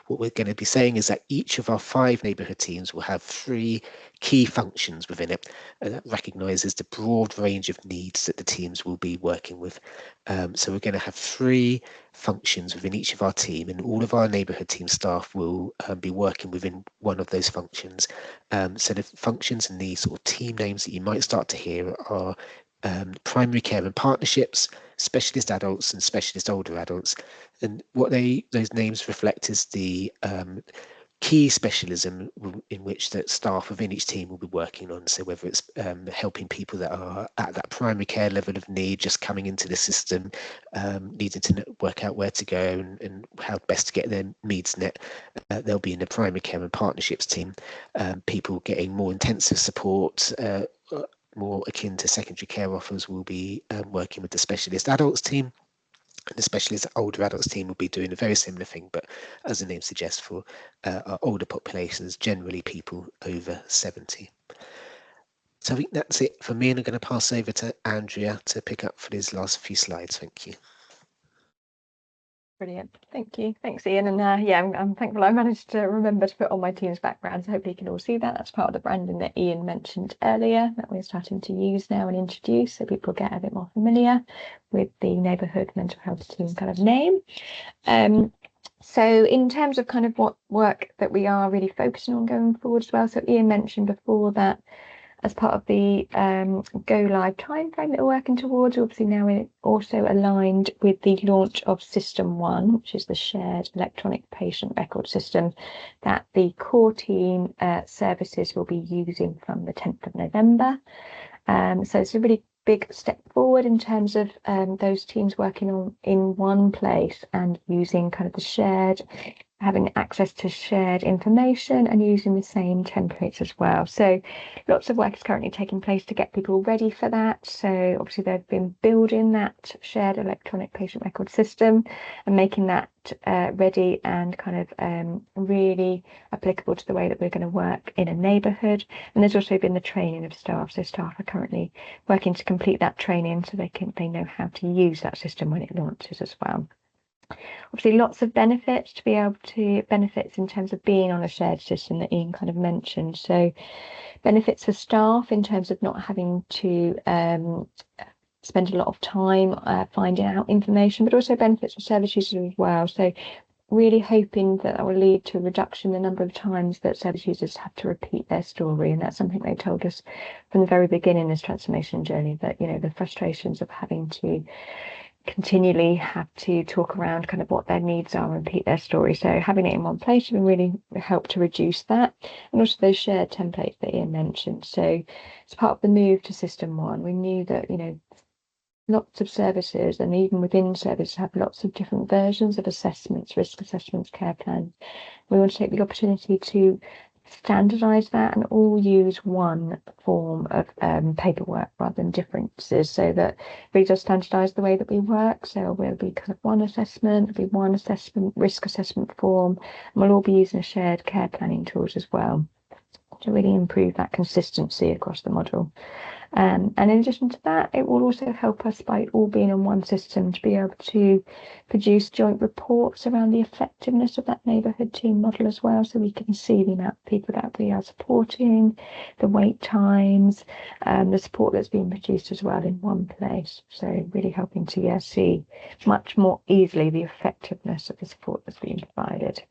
what we're going to be saying is that each of our 5 neighbourhood teams will have 3 key functions within it, and that recognises the broad range of needs that the teams will be working with. So we're going to have 3 functions within each of our team, and all of our neighbourhood team staff will be working within one of those functions. So the functions and the sort of team names that you might start to hear are primary care and partnerships, specialist adults and specialist older adults. And what those names reflect is the key specialism in which that staff within each team will be working on. So whether it's helping people that are at that primary care level of need, just coming into the system, needing to work out where to go and how best to get their needs met, they'll be in the primary care and partnerships team. People getting more intensive support, more akin to secondary care offers, will be working with the specialist adults team. And the specialist older adults team will be doing a very similar thing, but as the name suggests, for our older populations, generally people over 70. So I think that's it for me, and I'm going to pass over to Andrea to pick up for these last few slides. Thank you. Brilliant. Thank you. Thanks, Ian. And yeah, I'm thankful I managed to remember to put on my team's background. So hopefully you can all see that. That's part of the branding that Ian mentioned earlier that we're starting to use now and introduce, so people get a bit more familiar with the neighbourhood mental health team kind of name. So in terms of kind of what work that we are really focusing on going forward as well. So Ian mentioned before that as part of the go live timeframe that we're working towards, obviously now we're also aligned with the launch of System 1, which is the shared electronic patient record system that the core team services will be using from the 10th of November. So it's a really big step forward in terms of those teams working on in one place and using kind of the shared, having access to shared information and using the same templates as well. So lots of work is currently taking place to get people ready for that. So obviously they've been building that shared electronic patient record system and making that ready and kind of really applicable to the way that we're going to work in a neighbourhood. And there's also been the training of staff. So staff are currently working to complete that training so they know how to use that system when it launches as well. Obviously lots of benefits to be able to benefits in terms of being on a shared system that Ian kind of mentioned. So benefits for staff in terms of not having to spend a lot of time finding out information, but also benefits for service users as well. So really hoping that will lead to a reduction in the number of times that service users have to repeat their story. And that's something they told us from the very beginning in this transformation journey, that, you know, the frustrations of having to continually have to talk around kind of what their needs are and repeat their story. So having it in one place will really help to reduce that. And also those shared templates that Ian mentioned. So as part of the move to System 1, we knew that, you know, lots of services and even within services have lots of different versions of assessments, risk assessments, care plans. We want to take the opportunity to standardise that and all use one form of paperwork rather than differences, so that it really does standardise the way that we work. So we'll be kind of one assessment, it'll be one assessment, risk assessment form, and we'll all be using a shared care planning tools as well to really improve that consistency across the model. And in addition to that, it will also help us by all being on one system to be able to produce joint reports around the effectiveness of that neighbourhood team model as well, so we can see the amount of people that we are supporting, the wait times, the support that's being produced as well in one place. So really helping to see much more easily the effectiveness of the support that's being provided.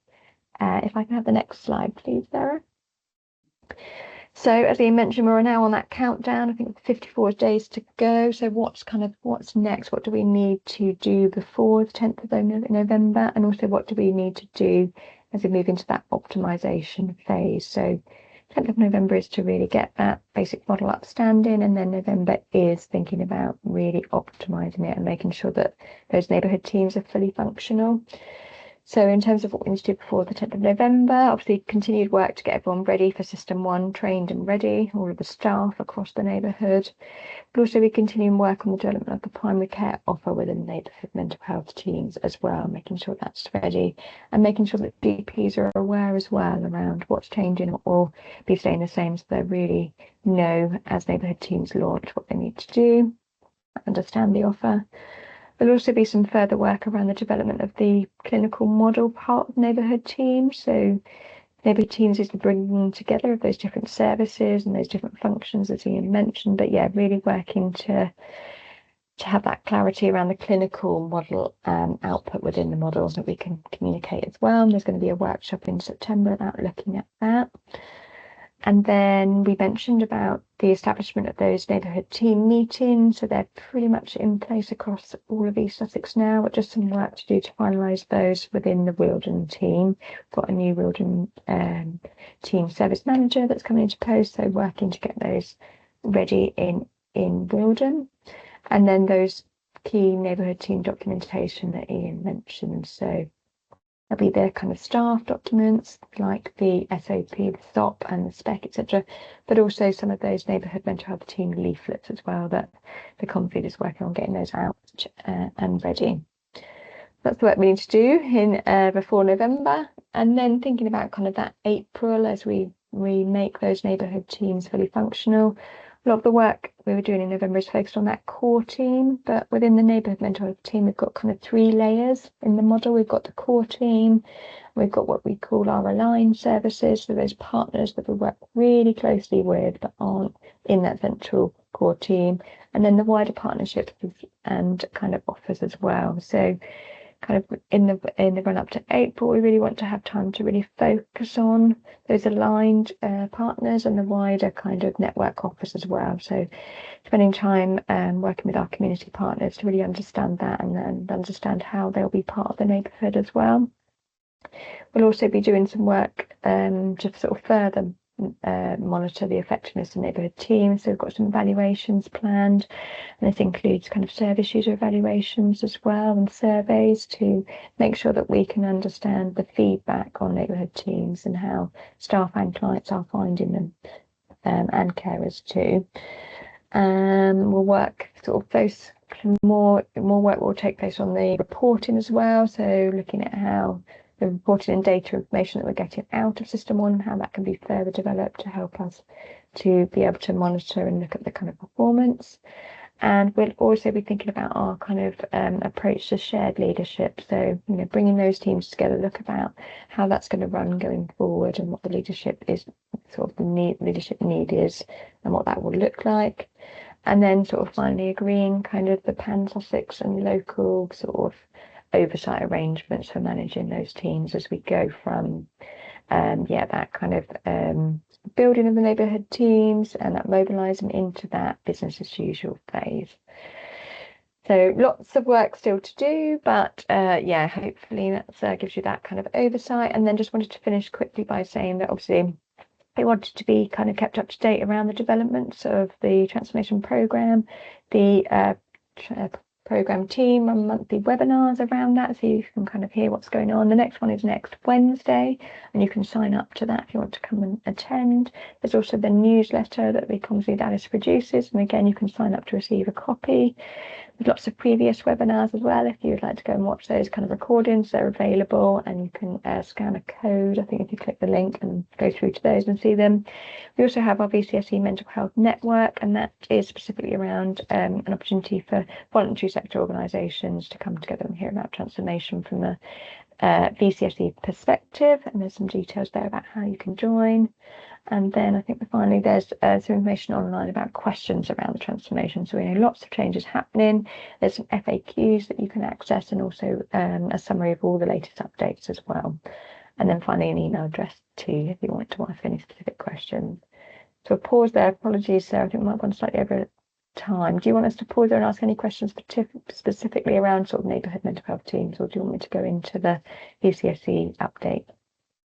If I can have the next slide, please, Sarah. So as Ian mentioned, we're now on that countdown. I think 54 days to go. So what's next? What do we need to do before the 10th of November? And also what do we need to do as we move into that optimization phase? So 10th of November is to really get that basic model up standing, and then November is thinking about really optimizing it and making sure that those neighbourhood teams are fully functional. So in terms of what we need to do before the 10th of November, obviously continued work to get everyone ready for System 1, trained and ready, all of the staff across the neighbourhood. But also we continue to work on the development of the primary care offer within neighbourhood mental health teams as well, making sure that's ready and making sure that GPs are aware as well around what's changing or be staying the same, so they really know as neighbourhood teams launch what they need to do, understand the offer. There'll also be some further work around the development of the clinical model part of neighbourhood teams. So neighbourhood teams is the bringing together of those different services and those different functions, as Ian mentioned. But yeah, really working to have that clarity around the clinical model output within the model that we can communicate as well. And there's going to be a workshop in September about looking at that. And then we mentioned about the establishment of those neighbourhood team meetings. So they're pretty much in place across all of East Sussex now, but just some work to do to finalise those within the Wealdon team. We've got a new Wealdon team service manager that's coming into post, so working to get those ready in Wealdon. And then those key neighbourhood team documentation that Ian mentioned. So there'll be the kind of staff documents like the SOP, the SOP and the spec, etc. But also some of those neighbourhood mental health team leaflets as well that the Confeed is working on getting those out and ready. That's the work we need to do in before November. And then thinking about kind of that April as we make those neighbourhood teams fully functional. A lot of the work we were doing in November is focused on that core team, but within the neighbourhood mental health team, we've got kind of 3 layers in the model. We've got the core team, we've got what we call our aligned services, so those partners that we work really closely with but aren't in that central core team, and then the wider partnerships and kind of offers as well. So kind of in the run up to April, we really want to have time to really focus on those aligned partners and the wider kind of network offers as well. So spending time working with our community partners to really understand that and understand how they'll be part of the neighbourhood as well. We'll also be doing some work to sort of further monitor the effectiveness of neighbourhood teams. So we've got some evaluations planned, and this includes kind of service user evaluations as well and surveys to make sure that we can understand the feedback on neighbourhood teams and how staff and clients are finding them, and carers too. We'll work sort of those more work will take place on the reporting as well, so looking at how the reporting and data information that we're getting out of System 1, how that can be further developed to help us to be able to monitor and look at the kind of performance. And we'll also be thinking about our kind of approach to shared leadership. So, you know, bringing those teams together, look about how that's going to run going forward and what the leadership is, sort of the leadership need is, and what that will look like. And then sort of finally agreeing kind of the pan-Sussex and local sort of oversight arrangements for managing those teams as we go from that kind of building of the neighbourhood teams and that mobilising into that business as usual phase. So lots of work still to do, but hopefully that gives you that kind of oversight. And then just wanted to finish quickly by saying that obviously I wanted to be kind of kept up to date around the developments of the transformation programme, the programme team and monthly webinars around that, so you can kind of hear what's going on. The next one is next Wednesday, and you can sign up to that if you want to come and attend. There's also the newsletter that the Comms Alice produces, and again you can sign up to receive a copy. There's lots of previous webinars as well if you would like to go and watch those kind of recordings. They're available, and you can scan a code, I think, if you click the link and go through to those and see them. We also have our VCSE Mental Health Network, and that is specifically around an opportunity for voluntary sector organisations to come together and hear about transformation from the VCSE perspective, and there's some details there about how you can join. And then I think finally there's some information online about questions around the transformation. So we know lots of changes happening. There's some FAQs that you can access, and also a summary of all the latest updates as well. And then finally an email address too if you want to ask any specific questions. So I'll pause there. Apologies, Sarah, I think we might have gone slightly over time. Do you want us to pause there and ask any questions specifically around sort of neighbourhood mental health teams, or do you want me to go into the VCSE update?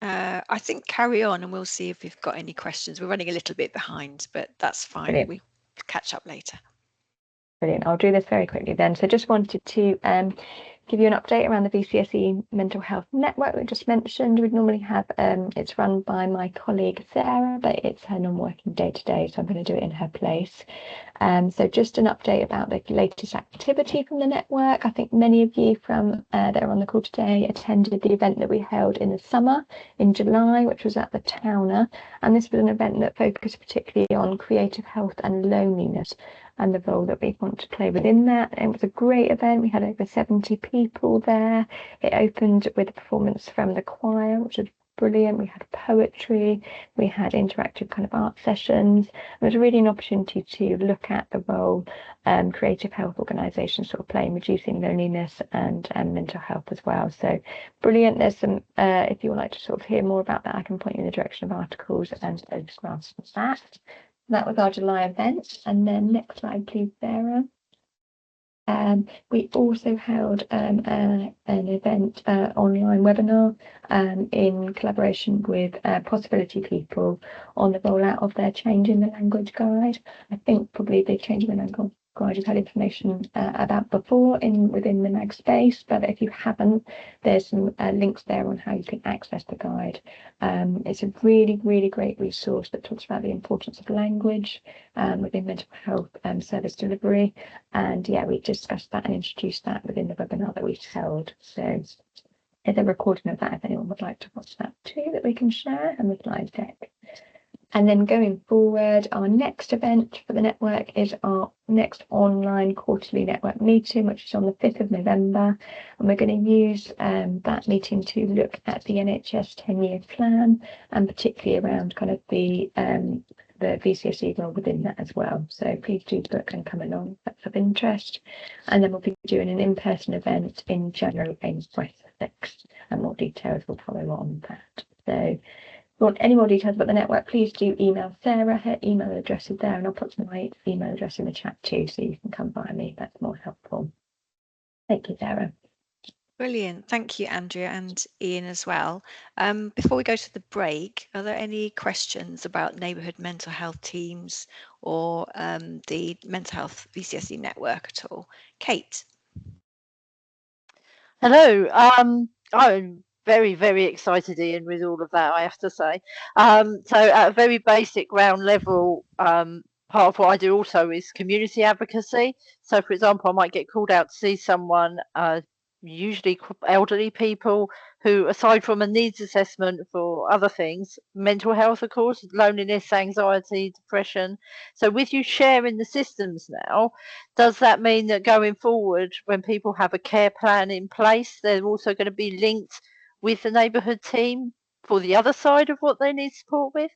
I think carry on and we'll see if we've got any questions. We're running a little bit behind, but that's fine. Brilliant. We'll catch up later. Brilliant. I'll do this very quickly then. So just wanted to give you an update around the VCSE Mental Health Network we just mentioned. We'd normally have, it's run by my colleague Sarah, but it's her non-working day to day, so I'm going to do it in her place. So just an update about the latest activity from the network. I think many of you from that are on the call today attended the event that we held in the summer in July, which was at the Towner, and this was an event that focused particularly on creative health and loneliness. and the role that we want to play within that. It was a great event. We had over 70 people there. It opened with a performance from the choir, which was brilliant. We had poetry, we had interactive kind of art sessions. It was really an opportunity to look at the role creative health organisations sort of play in reducing loneliness and mental health as well. So brilliant. There's some, if you would like to sort of hear more about that, I can point you in the direction of articles and photographs of that. That was our July event. And then next slide, please, Sarah. We also held an event, online webinar in collaboration with Possibility People on the rollout of their Changing the Language Guide. I think probably the Changing the Language Guide you've had information about before within the MHAG space, but if you haven't, there's some links there on how you can access the guide. It's a really, really great resource that talks about the importance of language within mental health service delivery. And yeah, we discussed that and introduced that within the webinar that we held. So there's a recording of that if anyone would like to watch that too, that we can share, and the slide deck. And then going forward, our next event for the network is our next online quarterly network meeting, which is on the 5th of November. And we're going to use that meeting to look at the NHS 10-year plan, and particularly around kind of the VCSE role within that as well. So please do book and come along if that's of interest. And then we'll be doing an in-person event in January in West Sussex, and more details will follow on that. So if you want any more details about the network, please do email Sarah. Her email address is there, and I'll put my email address in the chat too, so you can come by me if that's more helpful. Thank you, Sarah. Brilliant. Thank you, Andrea, and Ian as well. Before we go to the break, are there any questions about neighbourhood mental health teams or the mental health VCSE network at all? Kate. Hello. I'm very, very excited, Ian, with all of that, I have to say. So at a very basic ground level, part of what I do also is community advocacy. So, for example, I might get called out to see someone, usually elderly people, who, aside from a needs assessment for other things, mental health, of course, loneliness, anxiety, depression. So with you sharing the systems now, does that mean that going forward, when people have a care plan in place, they're also going to be linked with the neighbourhood team for the other side of what they need support with?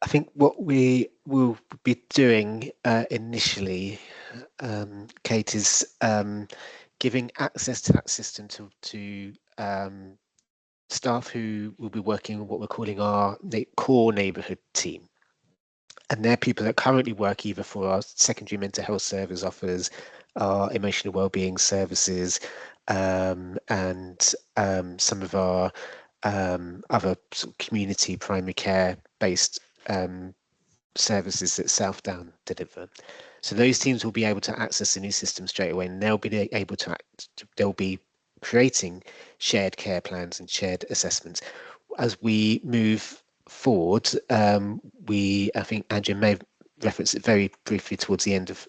I think what we will be doing initially, Kate, is giving access to that system to staff who will be working on what we're calling our core neighbourhood team. And they're people that currently work either for our secondary mental health service offers, our emotional wellbeing services, and some of our other sort of community primary care based services that Southdown deliver. So those teams will be able to access the new system straight away, and they'll be able to they'll be creating shared care plans and shared assessments. As we move forward, I think Andrea may have referenced it very briefly towards the end of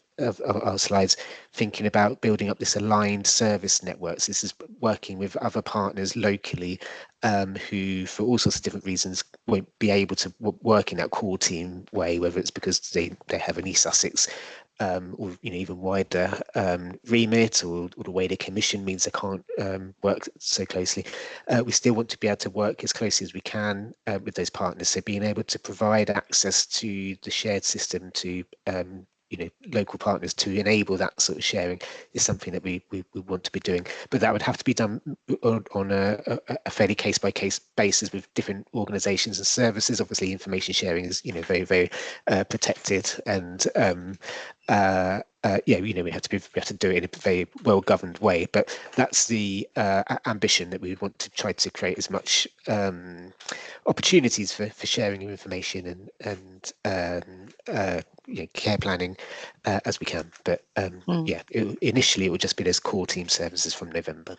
our slides, thinking about building up this aligned service networks. This is working with other partners locally who, for all sorts of different reasons, won't be able to work in that core team way, whether it's because they have an East Sussex or even wider remit, or the way the commission means they can't work so closely. We still want to be able to work as closely as we can with those partners. So being able to provide access to the shared system to local partners to enable that sort of sharing is something that we want to be doing, but that would have to be done on a fairly case-by-case basis with different organizations and services. Obviously information sharing is very, very protected, and we have to do it in a very well-governed way, but that's the ambition, that we want to try to create as much opportunities for sharing of information and care planning as we can. But initially it would just be those core team services from November.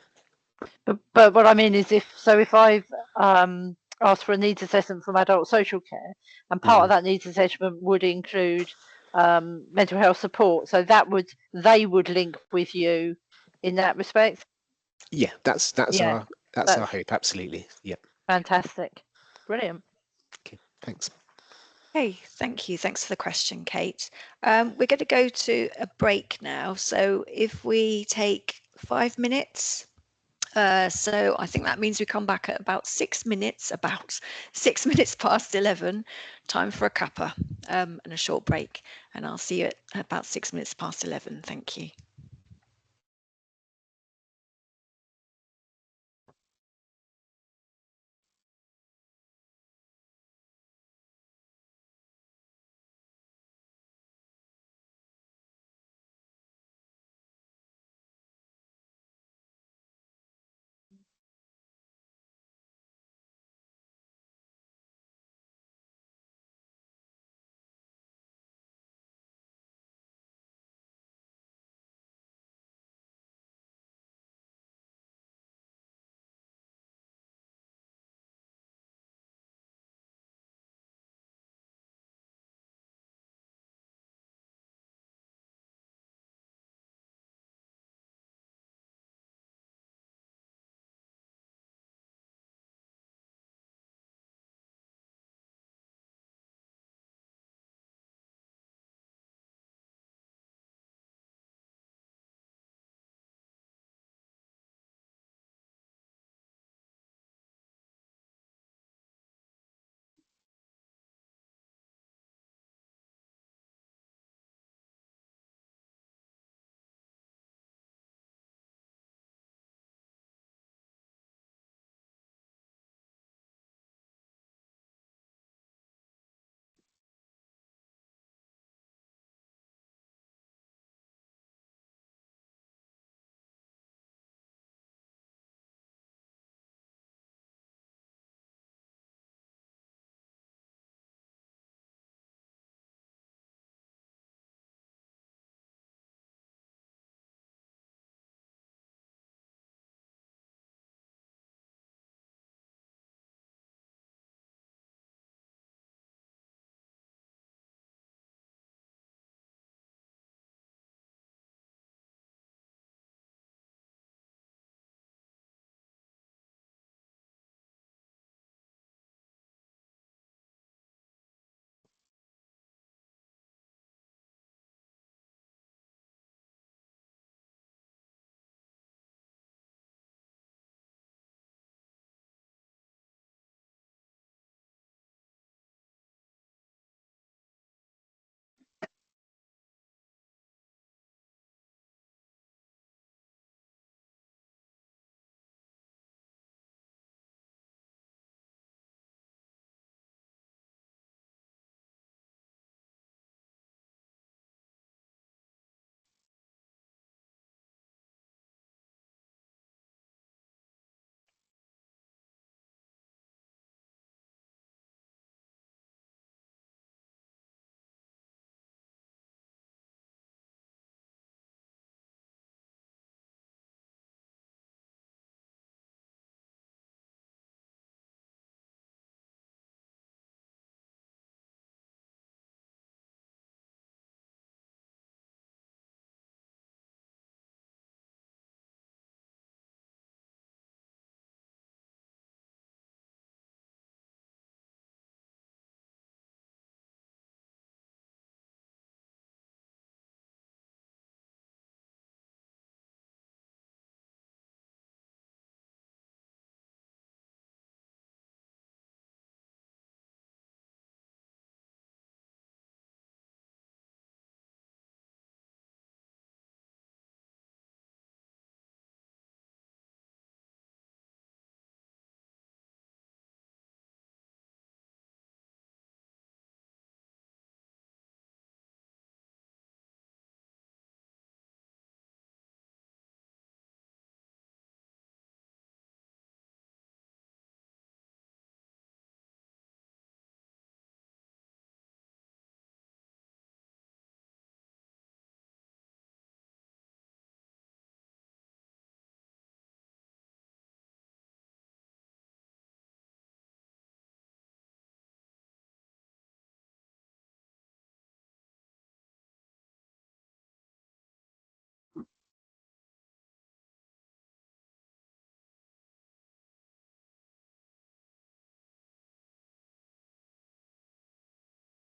But what I mean is, if I've asked for a needs assessment from adult social care, and part of that needs assessment would include mental health support, so they would link with you in that respect. Yeah, that's our hope. Absolutely. Yeah. Fantastic. Brilliant. Okay, thanks. Hey, thank you. Thanks for the question, Kate. We're going to go to a break now. So if we take 5 minutes, so I think that means we come back at about 6 minutes, about 6 minutes past 11, time for a cuppa and a short break. And I'll see you at about 6 minutes past 11. Thank you.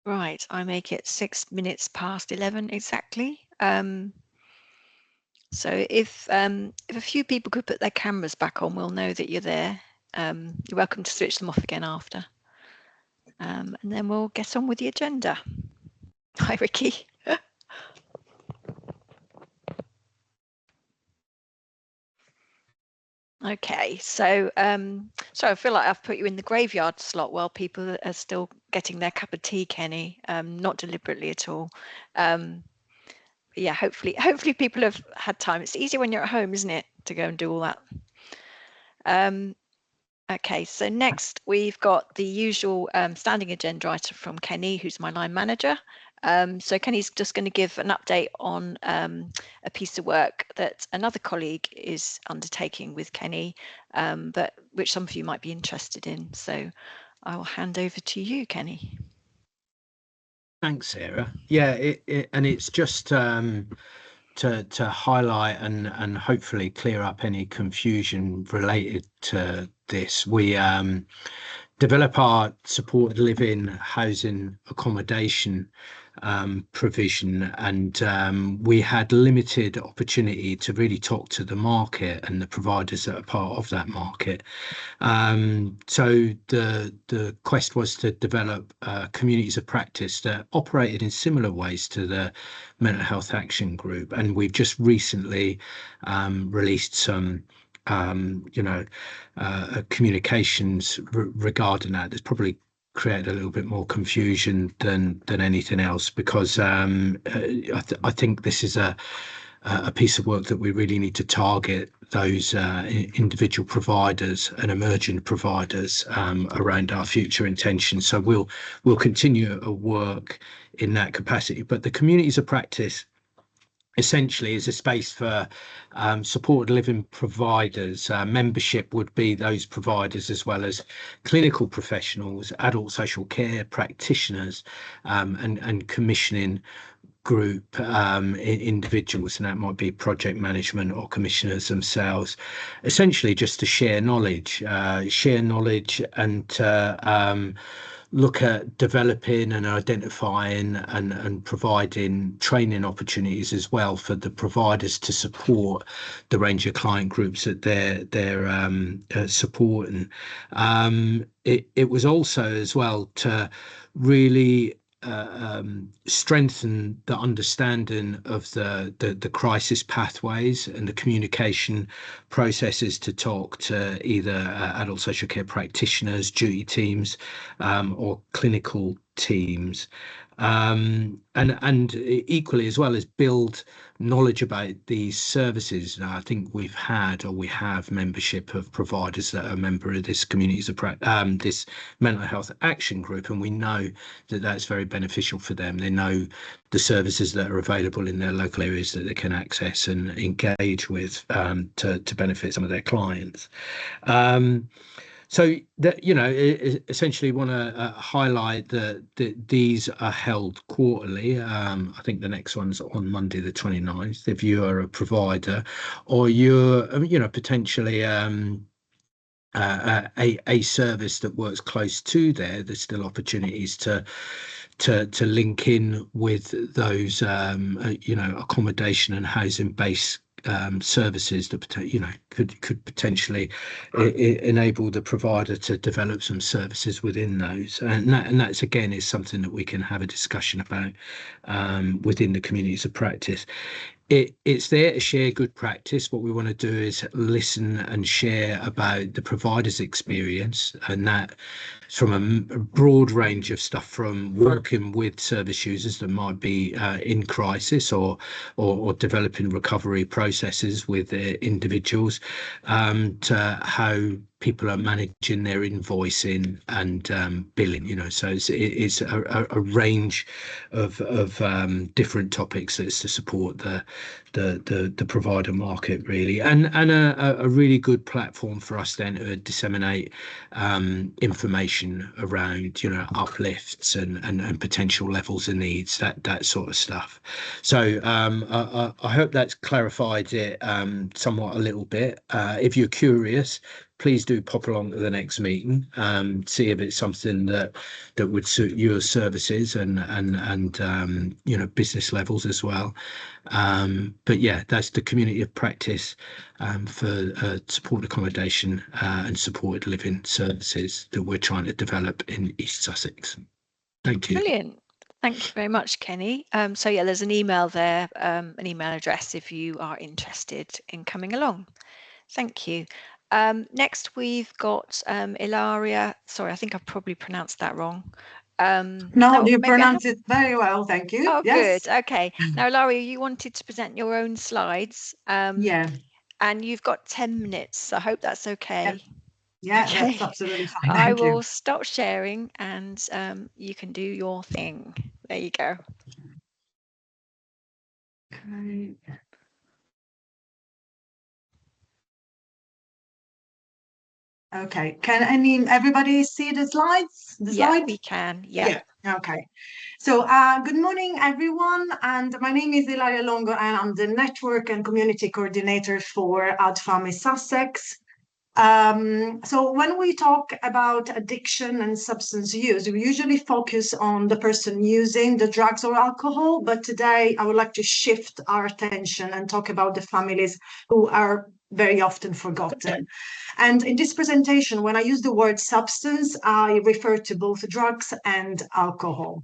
Right, I make it 6 minutes past 11 exactly. So if a few people could put their cameras back on, we'll know that you're there. You're welcome to switch them off again after. And then we'll get on with the agenda. Hi, Ricky. Okay, so I feel like I've put you in the graveyard slot while people are still getting their cup of tea, Kenny. Not deliberately at all. Yeah, hopefully people have had time. It's easier when you're at home, isn't it, to go and do all that. Okay, so next we've got the usual standing agenda item from Kenny, who's my line manager. So Kenny's just going to give an update on a piece of work that another colleague is undertaking with Kenny, but which some of you might be interested in. So I will hand over to you, Kenny. Thanks, Sarah. Yeah, and it's just to highlight and hopefully clear up any confusion related to this. We develop our supported living housing accommodation provision, and we had limited opportunity to really talk to the market and the providers that are part of that market. So the quest was to develop communities of practice that operated in similar ways to the Mental Health Action Group, and we've just recently released some communications regarding that. There's probably created a little bit more confusion than anything else, because I think this is a piece of work that we really need to target those individual providers and emerging providers around our future intentions. So we'll continue to work in that capacity. But the communities of practice essentially is a space for supported living providers. Membership would be those providers, as well as clinical professionals, adult social care practitioners, and commissioning group individuals, and that might be project management or commissioners themselves, essentially just to share knowledge and look at developing and identifying and providing training opportunities as well for the providers to support the range of client groups that they're supporting. It was also as well to really strengthen the understanding of the crisis pathways and the communication processes to talk to either adult social care practitioners, duty teams, or clinical teams, and equally as well as build knowledge about these services. I think we have membership of providers that are a member of this communities of this mental health action group, and we know that that's very beneficial for them. They know the services that are available in their local areas that they can access and engage with to benefit some of their clients. So that, essentially want to highlight that these are held quarterly. I think the next one's on Monday the 29th. If you are a provider or you're, potentially a service that works close to there's still opportunities to link in with those, accommodation and housing based services that could potentially enable the provider to develop some services within those, and that's again is something that we can have a discussion about within the communities of practice. It's there to share good practice. What we want to do is listen and share about the provider's experience, and that from a broad range of stuff, from working with service users that might be in crisis or developing recovery processes with individuals, to how people are managing their invoicing and billing. So it's a range of different topics that's to support the the provider market, really, and a really good platform for us then to disseminate information around, you know, uplifts and potential levels of needs, that sort of stuff. So I hope that's clarified it somewhat a little bit. If you're curious, please do pop along to the next meeting, see if it's something that would suit your services and you know, business levels as well. But yeah, that's the community of practice for support accommodation and supported living services that we're trying to develop in East Sussex. Thank you. Brilliant. Thank you very much, Kenny. So yeah, there's an email there, an email address if you are interested in coming along. Thank you. Next, we've got Ilaria. Sorry, I think I've probably pronounced that wrong. No, you pronounce it very well, thank you. Oh, yes. good. Okay. Now, Ilaria, you wanted to present your own slides. Yeah. And you've got 10 minutes. I hope that's okay. Yeah, Okay. that's absolutely fine. I Thank will you. stop sharing and you can do your thing. There you go. Okay. Okay, can everybody see the slides? Yeah, we can. Yeah. Okay. So good morning, everyone. And my name is Ilaria Longo, and I'm the network and community coordinator for Adfam Sussex. So when we talk about addiction and substance use, we usually focus on the person using the drugs or alcohol. But today I would like to shift our attention and talk about the families who are very often forgotten. And in this presentation, when I use the word substance, I refer to both drugs and alcohol.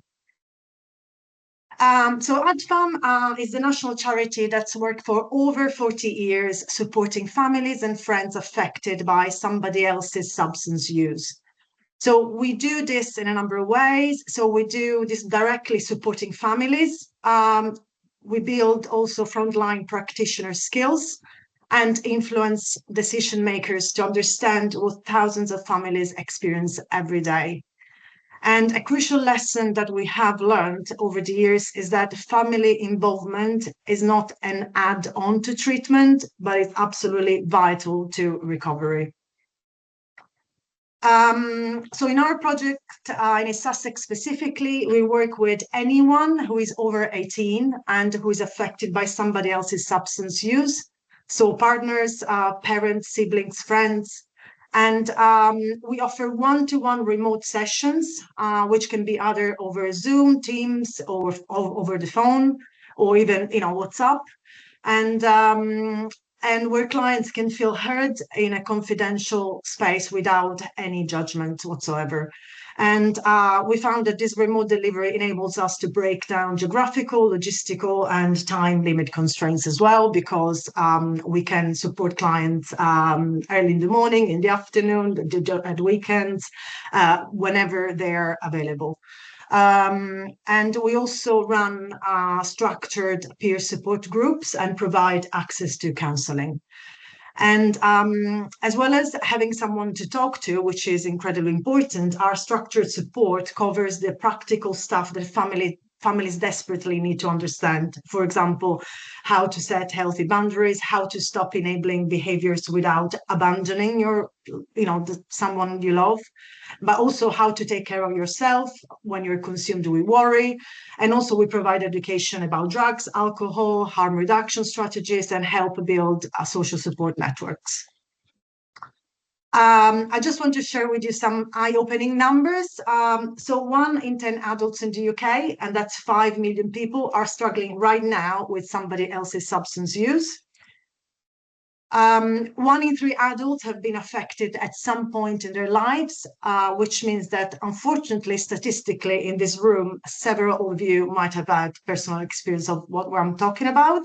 So Adfam is the national charity that's worked for over 40 years supporting families and friends affected by somebody else's substance use. So we do this in a number of ways. So we do this directly supporting families. We build also frontline practitioner skills and influence decision makers to understand what thousands of families experience every day. And a crucial lesson that we have learned over the years is that family involvement is not an add-on to treatment, but it's absolutely vital to recovery. So in our project in Sussex specifically, we work with anyone who is over 18 and who is affected by somebody else's substance use. So partners, parents, siblings, friends. And we offer one-to-one remote sessions, which can be either over Zoom, Teams, or over the phone, or even, you know, WhatsApp. And where clients can feel heard in a confidential space without any judgment whatsoever. And we found that this remote delivery enables us to break down geographical, logistical, and time limit constraints as well, because we can support clients early in the morning, in the afternoon, at weekends, whenever they're available. And we also run structured peer support groups and provide access to counseling. And as well as having someone to talk to, which is incredibly important, our structured support covers the practical stuff that families desperately need to understand. For example, how to set healthy boundaries, how to stop enabling behaviors without abandoning someone you love, but also how to take care of yourself when you're consumed with worry. And also we provide education about drugs, alcohol, harm reduction strategies, and help build social support networks. I just want to share with you some eye-opening numbers. So 1 in 10 adults in the UK, and that's 5 million people, are struggling right now with somebody else's substance use. 1 in 3 adults have been affected at some point in their lives, which means that, unfortunately, statistically, in this room, several of you might have had personal experience of what I'm talking about.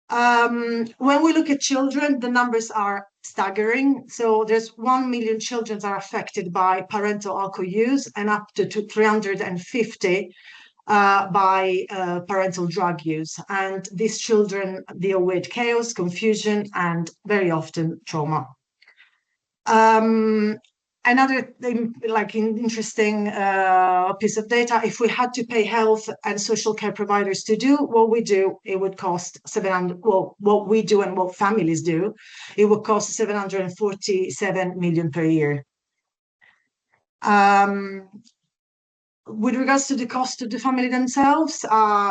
When we look at children, the numbers are staggering. So there's 1 million children that are affected by parental alcohol use, and up to 350 by parental drug use. And these children deal with chaos, confusion, and very often trauma. Another interesting piece of data, if we had to pay health and social care providers to do what we do, it would cost 700, well, what we do and what families do, it would cost 747 million per year. With regards to the cost to the family themselves,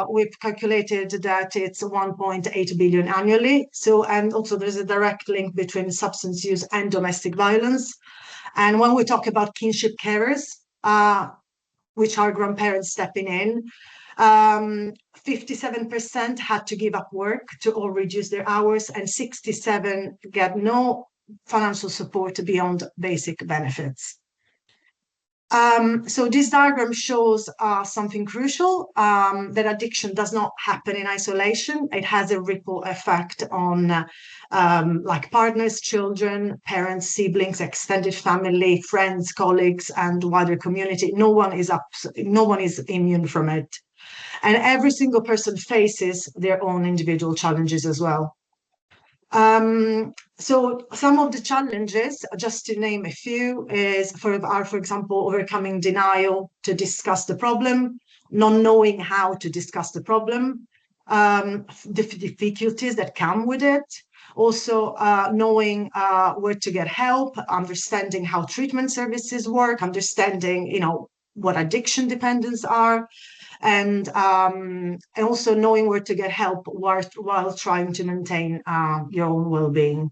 we've calculated that it's 1.8 billion annually. So, and also there's a direct link between substance use and domestic violence. And when we talk about kinship carers, which are grandparents stepping in, 57% had to give up work or reduce their hours, and 67% get no financial support beyond basic benefits. So this diagram shows something crucial, that addiction does not happen in isolation. It has a ripple effect on like partners, children, parents, siblings, extended family, friends, colleagues, and wider community. No one is immune from it. And every single person faces their own individual challenges as well. So some of the challenges, just to name a few, are, for example, overcoming denial to discuss the problem, not knowing how to discuss the problem, the difficulties that come with it, also knowing where to get help, understanding how treatment services work, understanding, what addiction dependence are, and also knowing where to get help while trying to maintain your own well-being.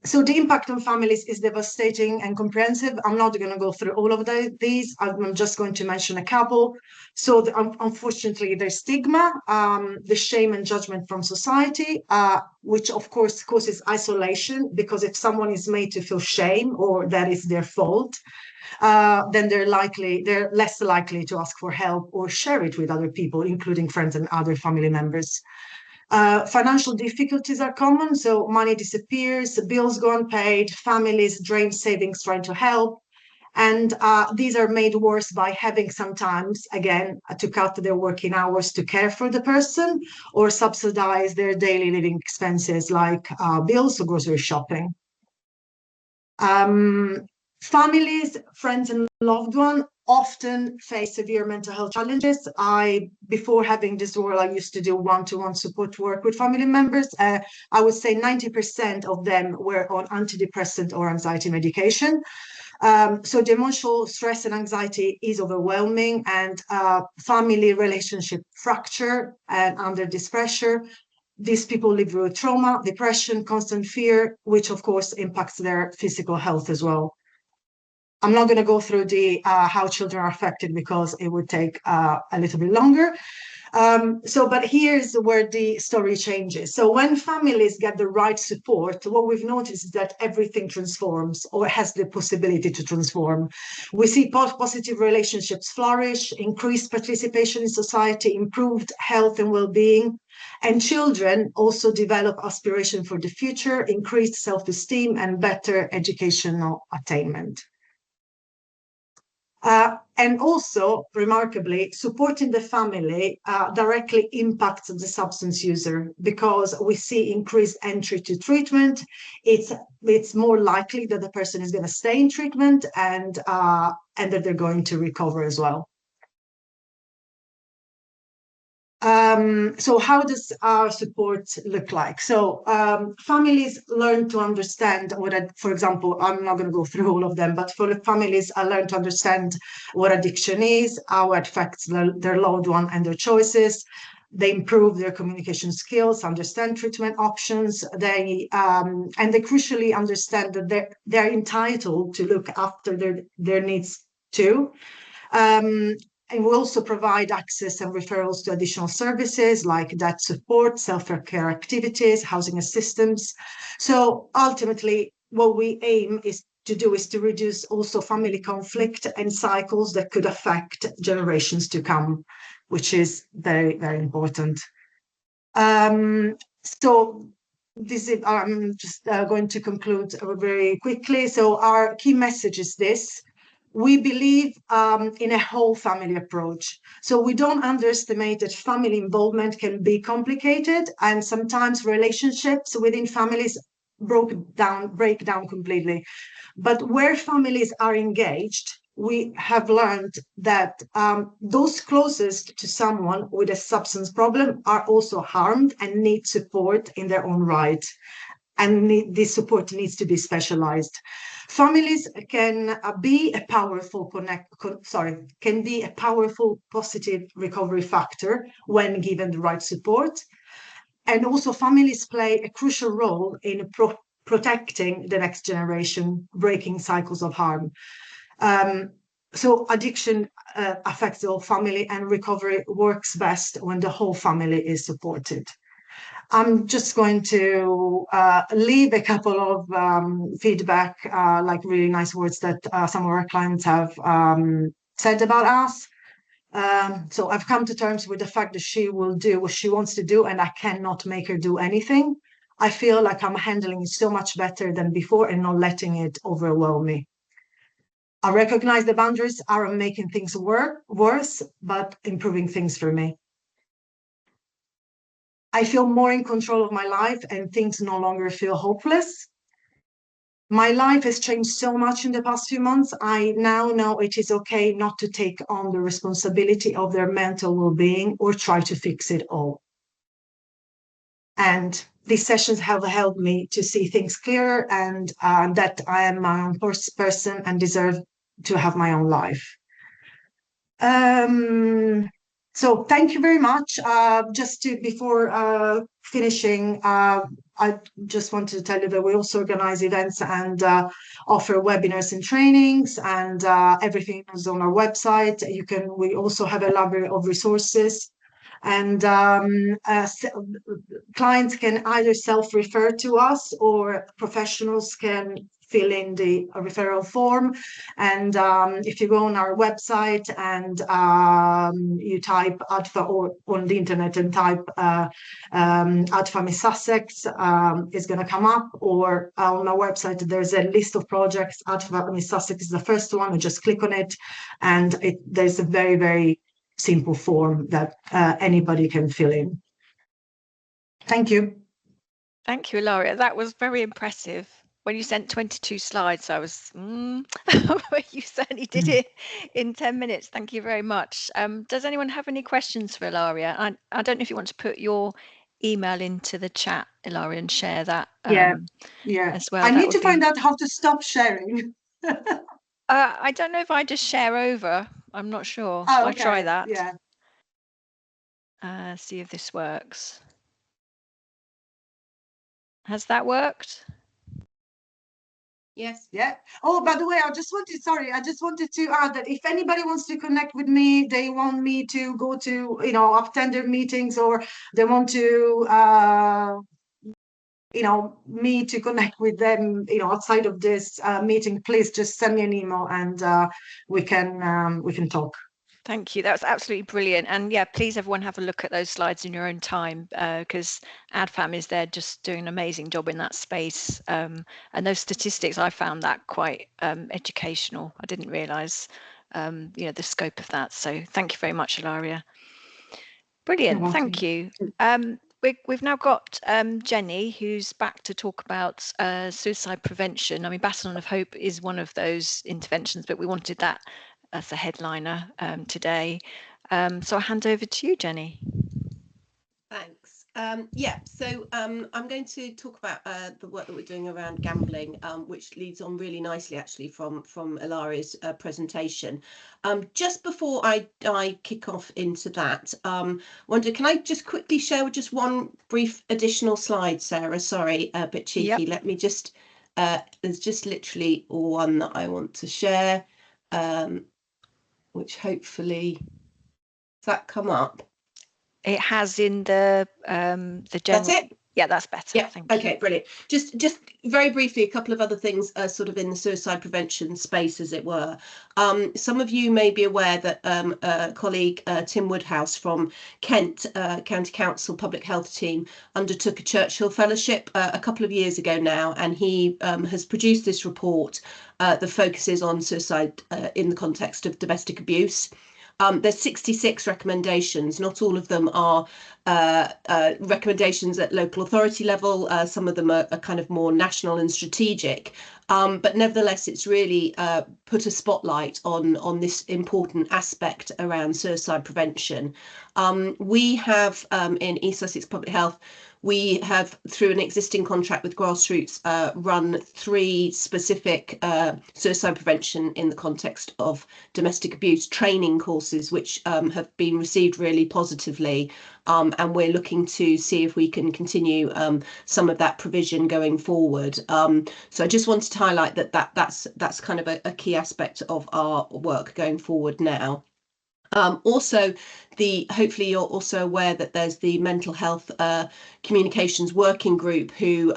So the impact on families is devastating and comprehensive. I'm not going to go through all of these. I'm just going to mention a couple. So unfortunately, there's stigma, the shame and judgment from society, which of course causes isolation, because if someone is made to feel shame or that is their fault, then they're less likely to ask for help or share it with other people, including friends and other family members. Financial difficulties are common, so money disappears, bills go unpaid, families drain savings trying to help, and these are made worse by having sometimes, again, to cut their working hours to care for the person or subsidize their daily living expenses like bills or grocery shopping. Families, friends, and loved ones often face severe mental health challenges. Before having this role, I used to do one-to-one support work with family members. I would say 90% of them were on antidepressant or anxiety medication. So the emotional stress and anxiety is overwhelming, and family relationship fracture, and under this pressure, these people live with trauma, depression, constant fear, which of course impacts their physical health as well. I'm not going to go through the how children are affected because it would take a little bit longer. But here's where the story changes. So when families get the right support, what we've noticed is that everything transforms, or has the possibility to transform. We see positive relationships flourish, increased participation in society, improved health and well-being, and children also develop aspiration for the future, increased self-esteem, and better educational attainment. And also, remarkably, supporting the family directly impacts the substance user, because we see increased entry to treatment. It's more likely that the person is going to stay in treatment, and that they're going to recover as well. So how does our support look like? So families learn to understand for example, I'm not going to go through all of them, but for the families, I learn to understand what addiction is, how it affects their loved one and their choices. They improve their communication skills, understand treatment options. They crucially understand that they're entitled to look after their needs too. And we also provide access and referrals to additional services like that support, self-care activities, housing assistance. So ultimately, what we aim to reduce also family conflict and cycles that could affect generations to come, which is very, very important. So this is, I'm just going to conclude very quickly. So our key message is this. We believe in a whole family approach. So we don't underestimate that family involvement can be complicated, and sometimes relationships within families break down completely. But where families are engaged, we have learned that those closest to someone with a substance problem are also harmed and need support in their own right. And this support needs to be specialized. Families can be a powerful positive recovery factor when given the right support. And also families play a crucial role in protecting the next generation, breaking cycles of harm. So addiction affects the whole family, and recovery works best when the whole family is supported. I'm just going to leave a couple of feedback, like really nice words that some of our clients have said about us. So I've come to terms with the fact that she will do what she wants to do, and I cannot make her do anything. I feel like I'm handling it so much better than before and not letting it overwhelm me. I recognize the boundaries are making things worse, but improving things for me. I feel more in control of my life and things no longer feel hopeless. My life has changed so much in the past few months. I now know it is okay not to take on the responsibility of their mental well-being or try to fix it all. And these sessions have helped me to see things clearer, and that I am my own person and deserve to have my own life. So thank you very much. Before finishing, I just wanted to tell you that we also organize events and offer webinars and trainings, and everything is on our website. We also have a library of resources, and clients can either self-refer to us or professionals can fill in the referral form. And if you go on our website and you type Adfam, or on the internet and type Adfam Sussex, is going to come up, or on our website there's a list of projects. Adfam Sussex is the first one. You just click on it, and there's a very, very simple form that anybody can fill in. Thank you. Thank you, Ilaria. That was very impressive. When you sent 22 slides, I was, you certainly did it in 10 minutes. Thank you very much. Does anyone have any questions for Ilaria? I don't know if you want to put your email into the chat, Ilaria, and share that as well. I need to find out how to stop sharing. I don't know if I just share over. I'm not sure. Oh, Shall okay. I try that? Yeah. See if this works. Has that worked? Yes. Yeah. Oh, by the way, I just wanted to add that if anybody wants to connect with me, they want me to go to, attend their meetings, or they want to, me to connect with them, outside of this meeting, please just send me an email, and we can talk. Thank you. That was absolutely brilliant. And yeah, please everyone have a look at those slides in your own time, because Adfam is there just doing an amazing job in that space. And those statistics, I found that quite educational. I didn't realise, the scope of that. So thank you very much, Ilaria. Brilliant. Thank you. We've now got Jenni, who's back to talk about suicide prevention. I mean, Baton of Hope is one of those interventions, but we wanted that as a headliner today. So I'll hand over to you, Jenni. Thanks. So I'm going to talk about the work that we're doing around gambling, which leads on really nicely actually from Ilaria's presentation. Just before I kick off into that, wonder, can I just quickly share just one brief additional slide, Sarah? Sorry, a bit cheeky. Yep. Let me just, there's just literally one that I want to share, which hopefully, does that come up? It has in the general. That's it? Yeah, that's better. Yeah. Thank you. Okay, brilliant. Just very briefly, a couple of other things sort of in the suicide prevention space, as it were. Some of you may be aware that a colleague, Tim Woodhouse from Kent County Council Public Health Team, undertook a Churchill Fellowship a couple of years ago now, and he has produced this report that focuses on suicide in the context of domestic abuse. There's 66 recommendations. Not all of them are recommendations at local authority level. Some of them are kind of more national and strategic. But nevertheless, it's really put a spotlight on this important aspect around suicide prevention. We have in East Sussex Public Health, we have, through an existing contract with Grassroots, run 3 specific suicide prevention in the context of domestic abuse training courses, which have been received really positively. And we're looking to see if we can continue some of that provision going forward. So I just wanted to highlight that's kind of a key aspect of our work going forward now. Also, hopefully you're also aware that there's the mental health communications working group who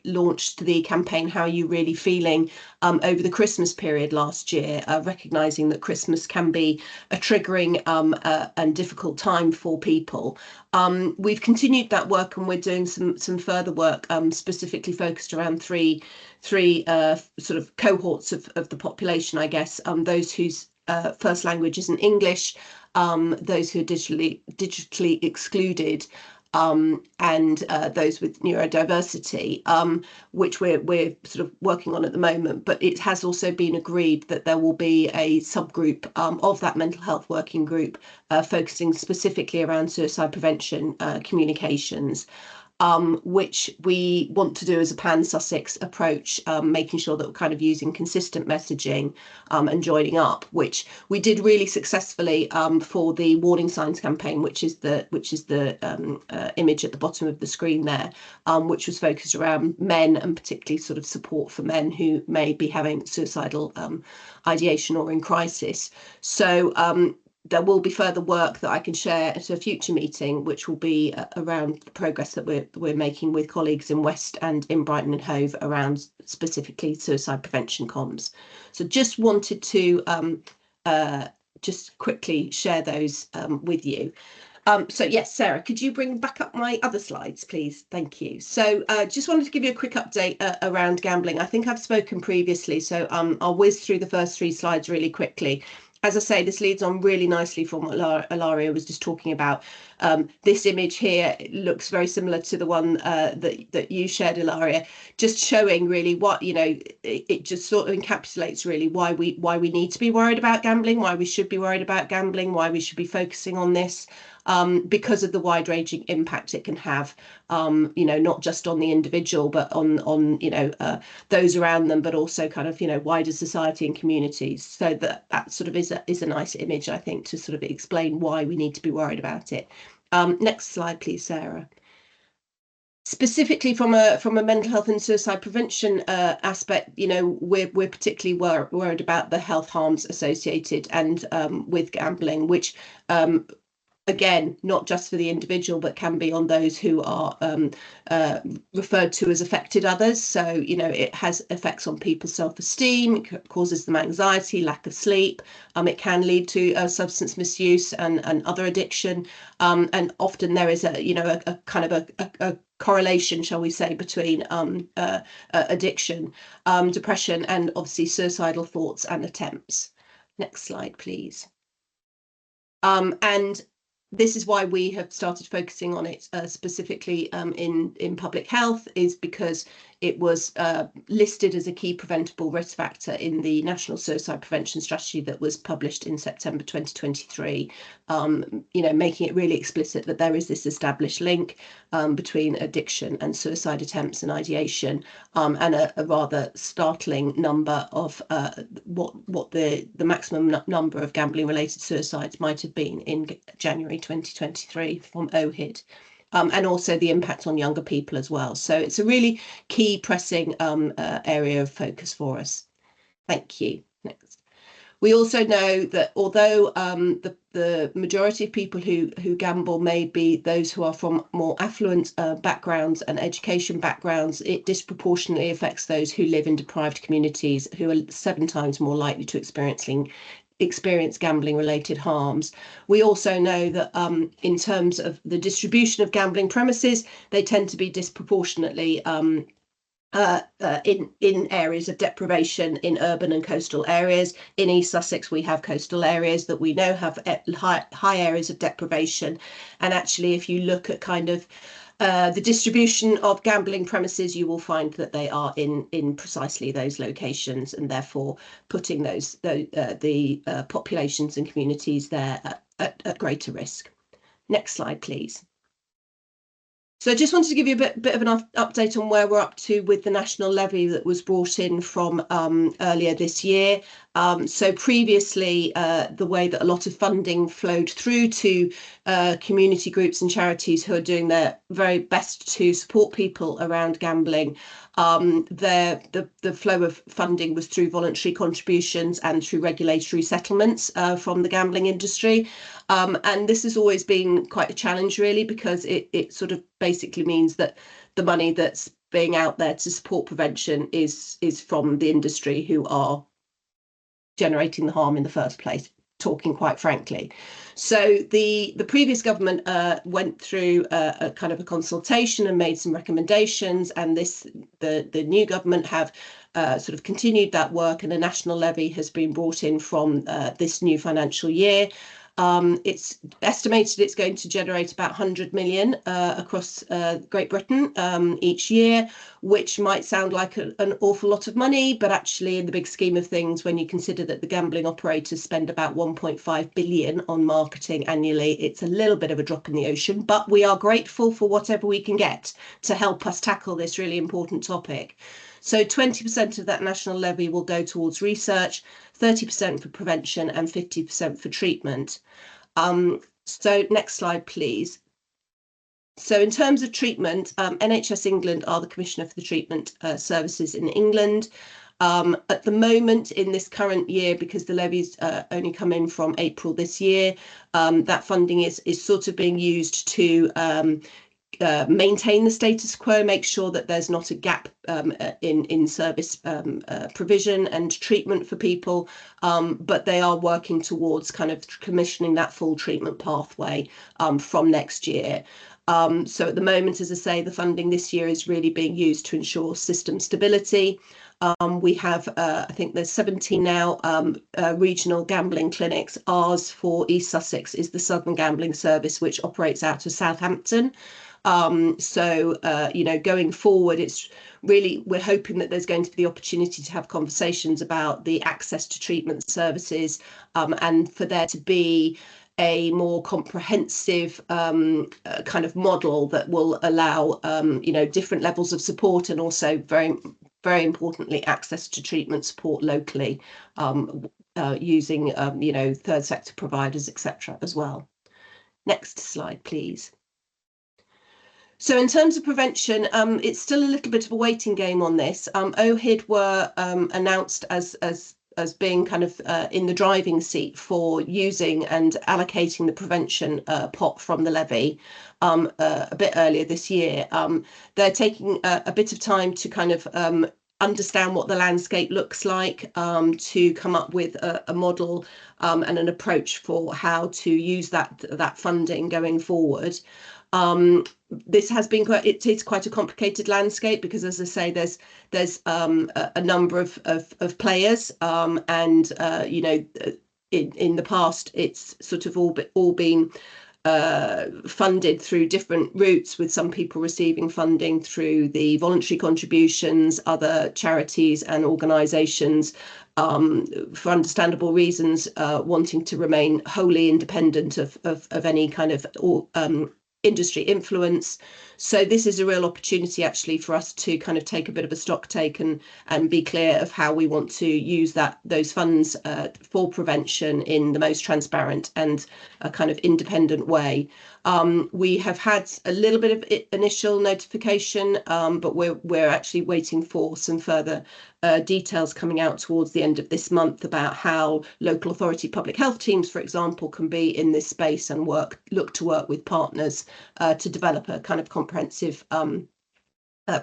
launched the campaign How Are You Really Feeling over the Christmas period last year, recognising that Christmas can be a triggering and difficult time for people. We've continued that work, and we're doing some further work specifically focused around three sort of cohorts of the population, I guess, those whose first language isn't English, those who are digitally excluded, and those with neurodiversity, which we're sort of working on at the moment. But it has also been agreed that there will be a subgroup of that mental health working group focusing specifically around suicide prevention communications. Which we want to do as a pan-Sussex approach, making sure that we're kind of using consistent messaging and joining up, which we did really successfully for the warning signs campaign, which is the image at the bottom of the screen there, which was focused around men and particularly sort of support for men who may be having suicidal ideation or in crisis. So there will be further work that I can share at a future meeting, which will be around the progress that we're making with colleagues in West and in Brighton and Hove around specifically suicide prevention comms. So just wanted to just quickly share those with you. So yes, Sarah, could you bring back up my other slides, please? Thank you. So just wanted to give you a quick update around gambling. I think I've spoken previously, so I'll whiz through the first 3 slides really quickly. As I say, this leads on really nicely from what Ilaria was just talking about. This image here looks very similar to the one that you shared, Ilaria, just showing really what, it just sort of encapsulates really why we need to be worried about gambling, why we should be worried about gambling, why we should be focusing on this. Because of the wide-ranging impact it can have, not just on the individual, but on those around them, but also kind of wider society and communities. So that sort of is a nice image, I think, to sort of explain why we need to be worried about it. Next slide, please, Sarah. Specifically from a mental health and suicide prevention aspect, we're particularly worried about the health harms associated and with gambling, which again, not just for the individual, but can be on those who are referred to as affected others. So, it has effects on people's self-esteem, it causes them anxiety, lack of sleep. It can lead to substance misuse and other addiction. And often there is a kind of a correlation, shall we say, between addiction, depression, and obviously suicidal thoughts and attempts. Next slide, please. And this is why we have started focusing on it specifically in public health, is because it was listed as a key preventable risk factor in the National Suicide Prevention Strategy that was published in September 2023, making it really explicit that there is this established link between addiction and suicide attempts and ideation, and a rather startling number of what the maximum number of gambling-related suicides might have been in January 2023 from OHID. And also the impact on younger people as well. So it's a really key pressing area of focus for us. Thank you. Next. We also know that although the majority of people who gamble may be those who are from more affluent backgrounds and education backgrounds, it disproportionately affects those who live in deprived communities, who are 7 times more likely to experience gambling related harms. We also know that in terms of the distribution of gambling premises, they tend to be disproportionately in areas of deprivation in urban and coastal areas. In East Sussex, we have coastal areas that we know have high areas of deprivation. And actually, if you look at kind of the distribution of gambling premises, you will find that they are in precisely those locations, and therefore putting the populations and communities there at greater risk. Next slide, please. So I just wanted to give you a bit of an update on where we're up to with the national levy that was brought in from earlier this year. So previously, the way that a lot of funding flowed through to community groups and charities who are doing their very best to support people around gambling, the flow of funding was through voluntary contributions and through regulatory settlements from the gambling industry. And this has always been quite a challenge, really, because it sort of basically means that the money that's being out there to support prevention is from the industry, who are generating the harm in the first place, talking quite frankly. So the previous government went through a kind of a consultation and made some recommendations, and the new government have sort of continued that work, and a national levy has been brought in from this new financial year. It's estimated it's going to generate about 100 million across Great Britain each year, which might sound like an awful lot of money, but actually in the big scheme of things, when you consider that the gambling operators spend about 1.5 billion on marketing annually, it's a little bit of a drop in the ocean, but we are grateful for whatever we can get to help us tackle this really important topic. So 20% of that national levy will go towards research, 30% for prevention and 50% for treatment. So next slide, please. So in terms of treatment, NHS England are the Commissioner for the Treatment Services in England. At the moment, in this current year, because the levies only come in from April this year, that funding is sort of being used to maintain the status quo, make sure that there's not a gap in service provision and treatment for people, but they are working towards kind of commissioning that full treatment pathway from next year. So at the moment, as I say, the funding this year is really being used to ensure system stability. We have, I think there's 17 now regional gambling clinics. Ours for East Sussex is the Southern Gambling Service, which operates out of Southampton. You know, going forward, it's really, we're hoping that there's going to be the opportunity to have conversations about the access to treatment services, and for there to be a more comprehensive kind of model that will allow, you know, different levels of support, and also very importantly, access to treatment support locally, using, you know, third sector providers, etc. as well. Next slide, please. So in terms of prevention, it's still a little bit of a waiting game on this. OHID were announced as being kind of in the driving seat for using and allocating the prevention pot from the levy a bit earlier this year. They're taking a bit of time to kind of understand what the landscape looks like, to come up with a model and an approach for how to use that funding going forward. This has been it's quite a complicated landscape, because, as I say, there's a number of players, and you know, in the past it's sort of all been funded through different routes, with some people receiving funding through the voluntary contributions, other charities and organisations, for understandable reasons, wanting to remain wholly independent of any kind of industry influence. So this is a real opportunity actually for us to kind of take a bit of a stock take and be clear of how we want to use those funds for prevention in the most transparent and a kind of independent way. We have had a little bit of initial notification, but we're actually waiting for some further details coming out towards the end of this month about how local authority public health teams, for example, can be in this space and look to work with partners to develop a kind of comprehensive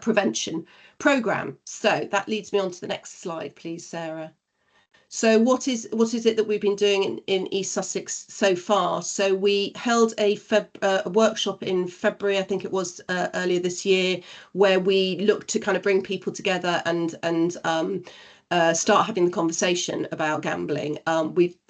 prevention programme. So that leads me on to the next slide, please, Sarah. So what is it that we've been doing in East Sussex so far? So we held a workshop in February, I think it was, earlier this year, where we looked to kind of bring people together and start having the conversation about gambling.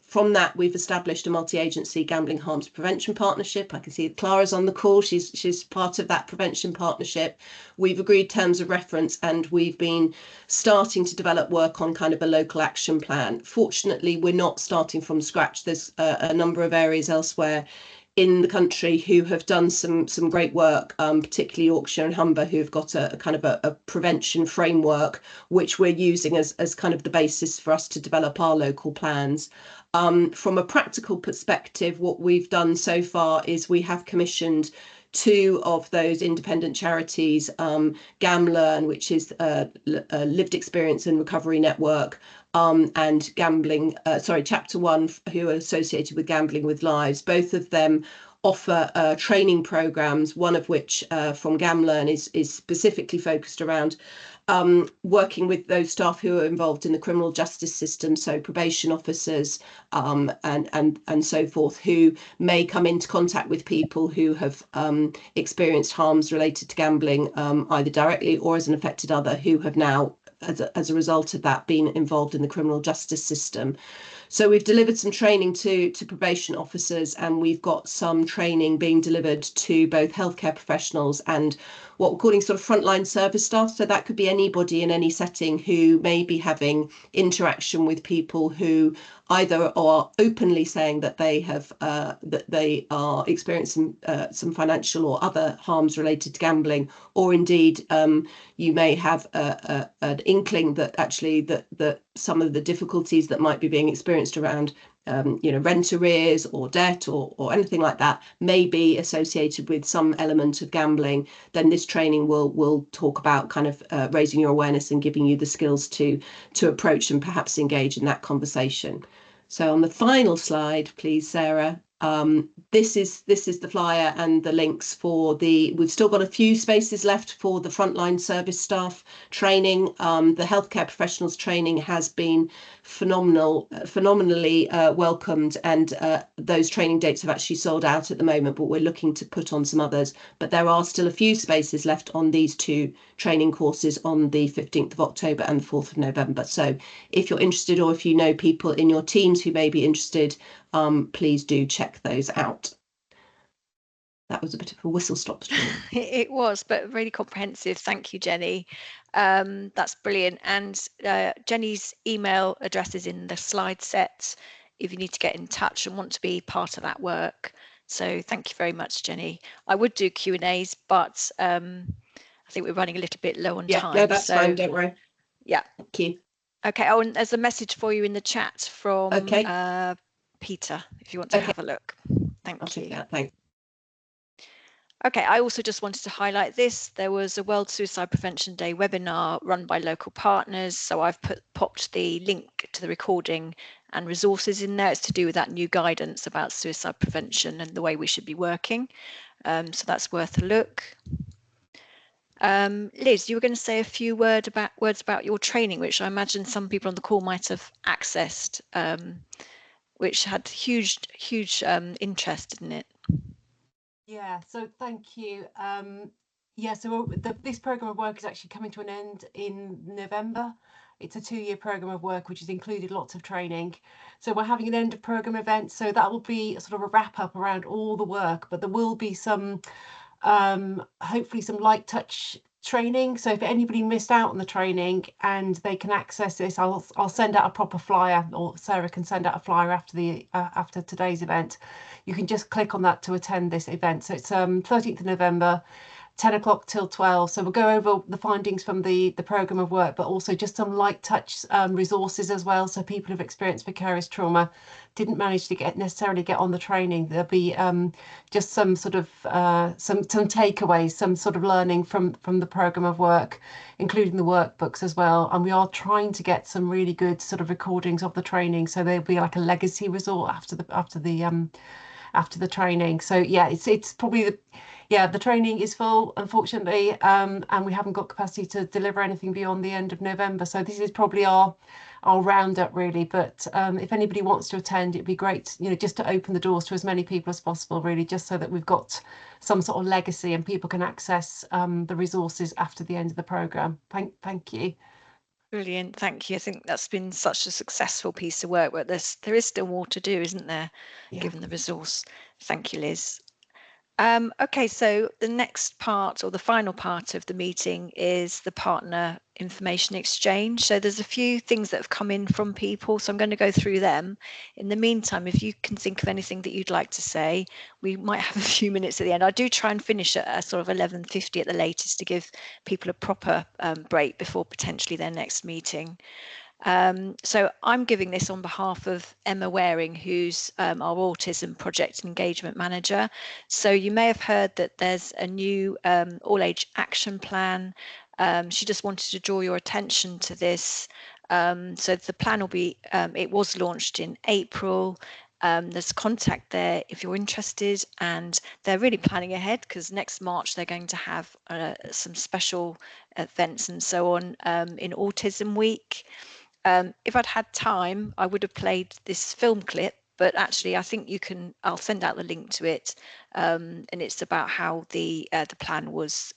From that, we've established a multi-agency gambling harms prevention partnership. I can see Clara's on the call. She's part of that prevention partnership. We've agreed terms of reference, and we've been starting to develop work on kind of a local action plan. Fortunately, we're not starting from scratch. There's a number of areas elsewhere in the country who have done some great work, particularly Yorkshire and Humber, who've got a kind of a prevention framework, which we're using as kind of the basis for us to develop our local plans. From a practical perspective, what we've done so far is we have commissioned 2 of those independent charities, GamLearn, which is a lived experience and recovery network, and Gambling, Chapter 1, who are associated with Gambling with Lives. Both of them offer training programs, one of which from GamLearn is specifically focused around working with those staff who are involved in the criminal justice system, so probation officers and so forth, who may come into contact with people who have experienced harms related to gambling, either directly or as an affected other, who have now, as a result of that, been involved in the criminal justice system. So we've delivered some training to probation officers, and we've got some training being delivered to both healthcare professionals and what we're calling sort of frontline service staff. So that could be anybody in any setting who may be having interaction with people who either are openly saying that they have that they are experiencing some financial or other harms related to gambling, or indeed you may have an inkling that actually that some of the difficulties that might be being experienced around rent arrears or debt or anything like that may be associated with some element of gambling. Then this training will talk about kind of raising your awareness and giving you the skills to approach and perhaps engage in that conversation. So on the final slide, please, Sarah. This is the flyer and the links for we've still got a few spaces left for the frontline service staff training. The healthcare professionals training has been phenomenally welcomed, and those training dates have actually sold out at the moment, but we're looking to put on some others. But there are still a few spaces left on these 2 training courses on the 15th of October and the 4th of November. So if you're interested, or if you know people in your teams who may be interested, please do check those out. That was a bit of a whistle stop. It was, but really comprehensive. Thank you, Jenny. That's brilliant. And Jenny's email address is in the slide set if you need to get in touch and want to be part of that work. So thank you very much, Jenny. I would do Q&As, but I think we're running a little bit low on time. No, that's fine, don't worry. Yeah. Thank you. Okay. Oh, and there's a message for you in the chat from Peter, if you want to have a look. Thank you. Thanks. Okay, I also just wanted to highlight this. There was a World Suicide Prevention Day webinar run by local partners. So I've popped the link to the recording and resources in there. It's to do with that new guidance about suicide prevention and the way we should be working. So that's worth a look. Liz, you were going to say a few words about your training, which I imagine some people on the call might have accessed, which had huge interest in it. Yeah, so thank you. So this programme of work is actually coming to an end in November. It's a 2-year programme of work which has included lots of training. So we're having an end of programme event, so that will be sort of a wrap up around all the work, but there will be some hopefully some light touch training. So if anybody missed out on the training and they can access this, I'll send out a proper flyer, or Sarah can send out a flyer after today's event. You can just click on that to attend this event. So it's 13th of November, 10 o'clock till 12. So we'll go over the findings from the programme of work, but also just some light touch resources as well. So people who've experienced vicarious trauma didn't manage to necessarily get on the training. There'll be just some sort of some takeaways, some sort of learning from the programme of work, including the workbooks as well. And we are trying to get some really good sort of recordings of the training. So there'll be like a legacy resort after the after the training. So yeah, it's probably the training is full, unfortunately, and we haven't got capacity to deliver anything beyond the end of November. So this is probably our roundup, really. But if anybody wants to attend, it'd be great, just to open the doors to as many people as possible, really, just so that we've got some sort of legacy and people can access the resources after the end of the programme. Thank you. Brilliant, thank you. I think that's been such a successful piece of work, but there is still more to do, isn't there, given the resource. Thank you, Liz. Okay, so the next part, or the final part of the meeting, is the partner information exchange. So there's a few things that have come in from people, so I'm going to go through them. In the meantime, if you can think of anything that you'd like to say, we might have a few minutes at the end. I do try and finish at a sort of 11:50 at the latest to give people a proper break before potentially their next meeting. So I'm giving this on behalf of Emma Waring, who's our Autism Project Engagement Manager. So you may have heard that there's a new all-age action plan. She just wanted to draw your attention to this. So the plan will be, it was launched in April. There's contact there if you're interested, and they're really planning ahead because next March they're going to have some special events and so on in Autism Week. If I'd had time, I would have played this film clip, but actually I think you can, I'll send out the link to it. And it's about how the plan was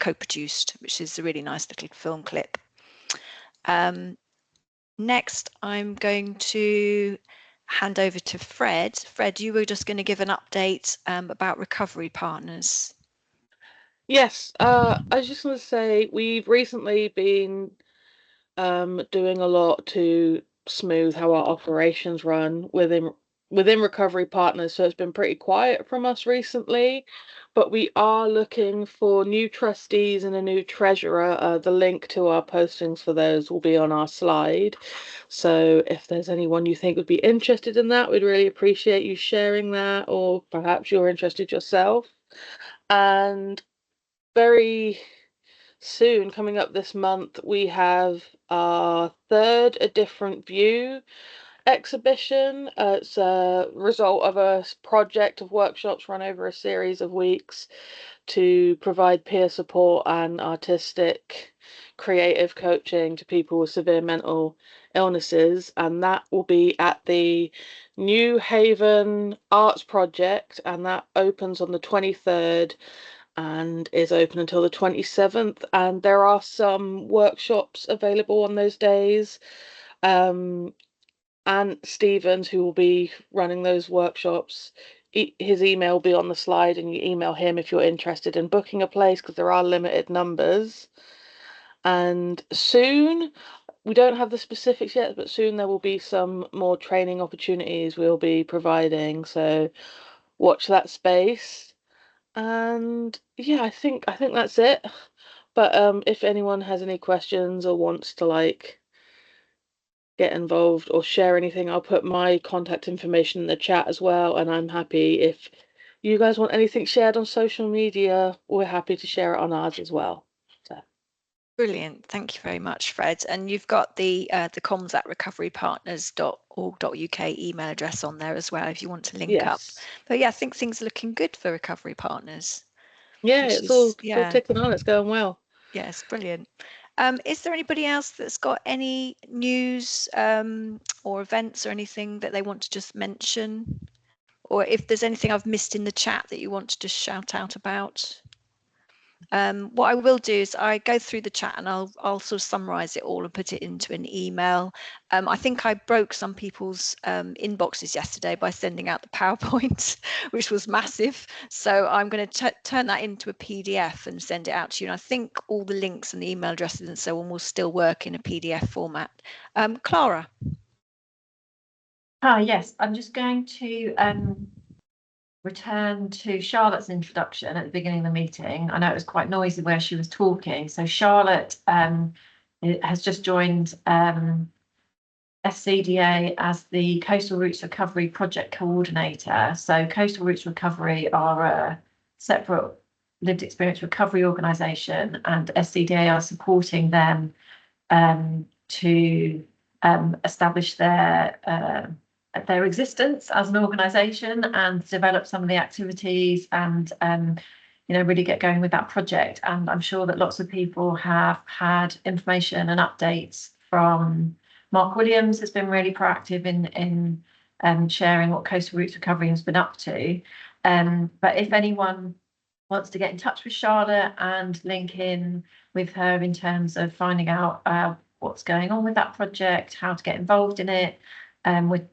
co-produced, which is a really nice little film clip. Next, I'm going to hand over to Fred. Fred, you were just going to give an update about recovery partners. Yes, I was just going to say we've recently been doing a lot to smooth how our operations run within recovery partners, so it's been pretty quiet from us recently, but we are looking for new trustees and a new treasurer. The link to our postings for those will be on our slide, so if there's anyone you think would be interested in that, we'd really appreciate you sharing that, or perhaps you're interested yourself. And very soon, coming up this month, we have our third A Different View exhibition. It's a result of a project of workshops run over a series of weeks to provide peer support and artistic creative coaching to people with severe mental illnesses, and that will be at the New Haven Arts Project, and that opens on the 23rd and is open until the 27th, and there are some workshops available on those days. And Stevens, who will be running those workshops, his email will be on the slide, and you email him if you're interested in booking a place, because there are limited numbers. And soon, we don't have the specifics yet, but soon there will be some more training opportunities we'll be providing, so watch that space. And yeah, I think that's it. But if anyone has any questions or wants to get involved or share anything, I'll put my contact information in the chat as well, and I'm happy if you guys want anything shared on social media, we're happy to share it on ours as well. So. Brilliant, thank you very much, Fred. And you've got the comms@recoverypartners.org.uk email address on there as well if you want to link up. But yeah, I think things are looking good for Recovery Partners. Yeah, it's all ticking on, it's going well. Yes, brilliant. Is there anybody else that's got any news or events or anything that they want to just mention? Or if there's anything I've missed in the chat that you want to just shout out about? What I will do is I go through the chat and I'll sort of summarize it all and put it into an email. I think I broke some people's inboxes yesterday by sending out the PowerPoint, which was massive. So I'm going to turn that into a PDF and send it out to you. And I think all the links and the email addresses and so on will still work in a PDF format. Clara. Yes, I'm just going to return to Charlotte's introduction at the beginning of the meeting. I know it was quite noisy where she was talking. So Charlotte has just joined SCDA as the Coastal Routes Recovery Project Coordinator. So Coastal Routes Recovery are a separate lived experience recovery organisation, and SCDA are supporting them to establish their their existence as an organisation and develop some of the activities and really get going with that project. And I'm sure that lots of people have had information and updates from Mark Williams, has been really proactive in sharing what Coastal Routes Recovery has been up to. But if anyone wants to get in touch with Charlotte and link in with her in terms of finding out what's going on with that project, how to get involved in it,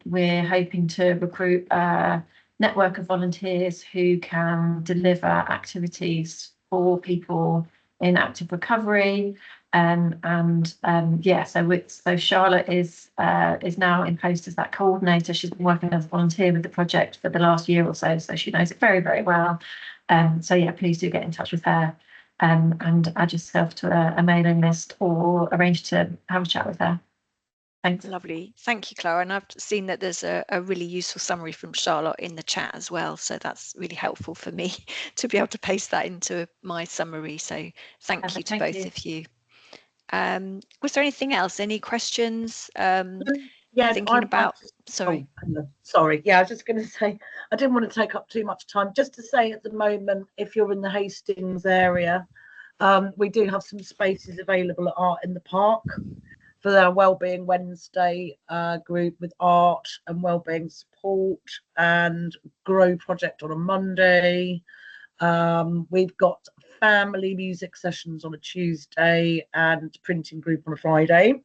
we're hoping to recruit a network of volunteers who can deliver activities for people in active recovery. So Charlotte is now in post as that coordinator. She's been working as a volunteer with the project for the last year or so she knows it very, very well. Please do get in touch with her and add yourself to a mailing list or arrange to have a chat with her. Thanks. Lovely. Thank you, Clara. And I've seen that there's a really useful summary from Charlotte in the chat as well. So that's really helpful for me to be able to paste that into my summary. So thank you to both of you. Was there anything else? Any questions? Thinking about, sorry. Sorry. Yeah, I was just going to say, I didn't want to take up too much time. Just to say at the moment, if you're in the Hastings area, we do have some spaces available at Art in the Park for our Wellbeing Wednesday group with art and wellbeing support, and Grow project on a Monday. We've got family music sessions on a Tuesday and printing group on a Friday.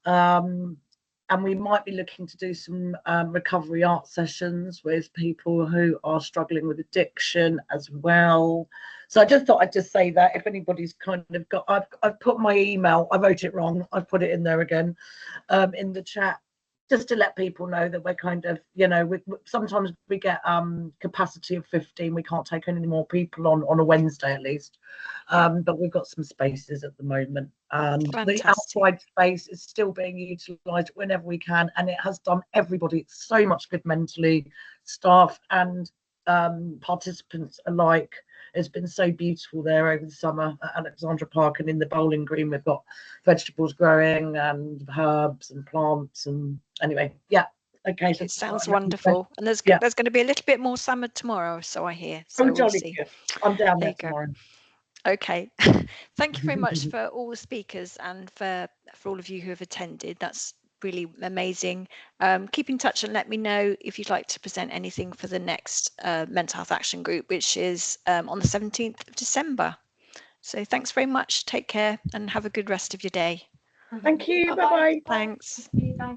And we might be looking to do some recovery art sessions with people who are struggling with addiction as well. So I just thought I'd just say that if anybody's kind of got, I've put my email, I wrote it wrong, I've put it in there again, in the chat, just to let people know that we're kind of, sometimes we get capacity of 15, we can't take any more people on a Wednesday at least, but we've got some spaces at the moment. The outside space is still being utilised whenever we can, and it has done everybody so much good mentally, staff and participants alike. It's been so beautiful there over the summer at Alexandra Park, and in the bowling green we've got vegetables growing and herbs and plants, and anyway, yeah. Okay, so it sounds wonderful. And there's going to be a little bit more summer tomorrow, so I hear. So we'll see. Good. I'm down there tomorrow. Okay. Thank you very much for all the speakers and for all of you who have attended. That's really amazing. Keep in touch and let me know if you'd like to present anything for the next Mental Health Action Group, which is on the 17th of December. So thanks very much. Take care and have a good rest of your day. Thank you. Bye-bye. Thanks. Bye.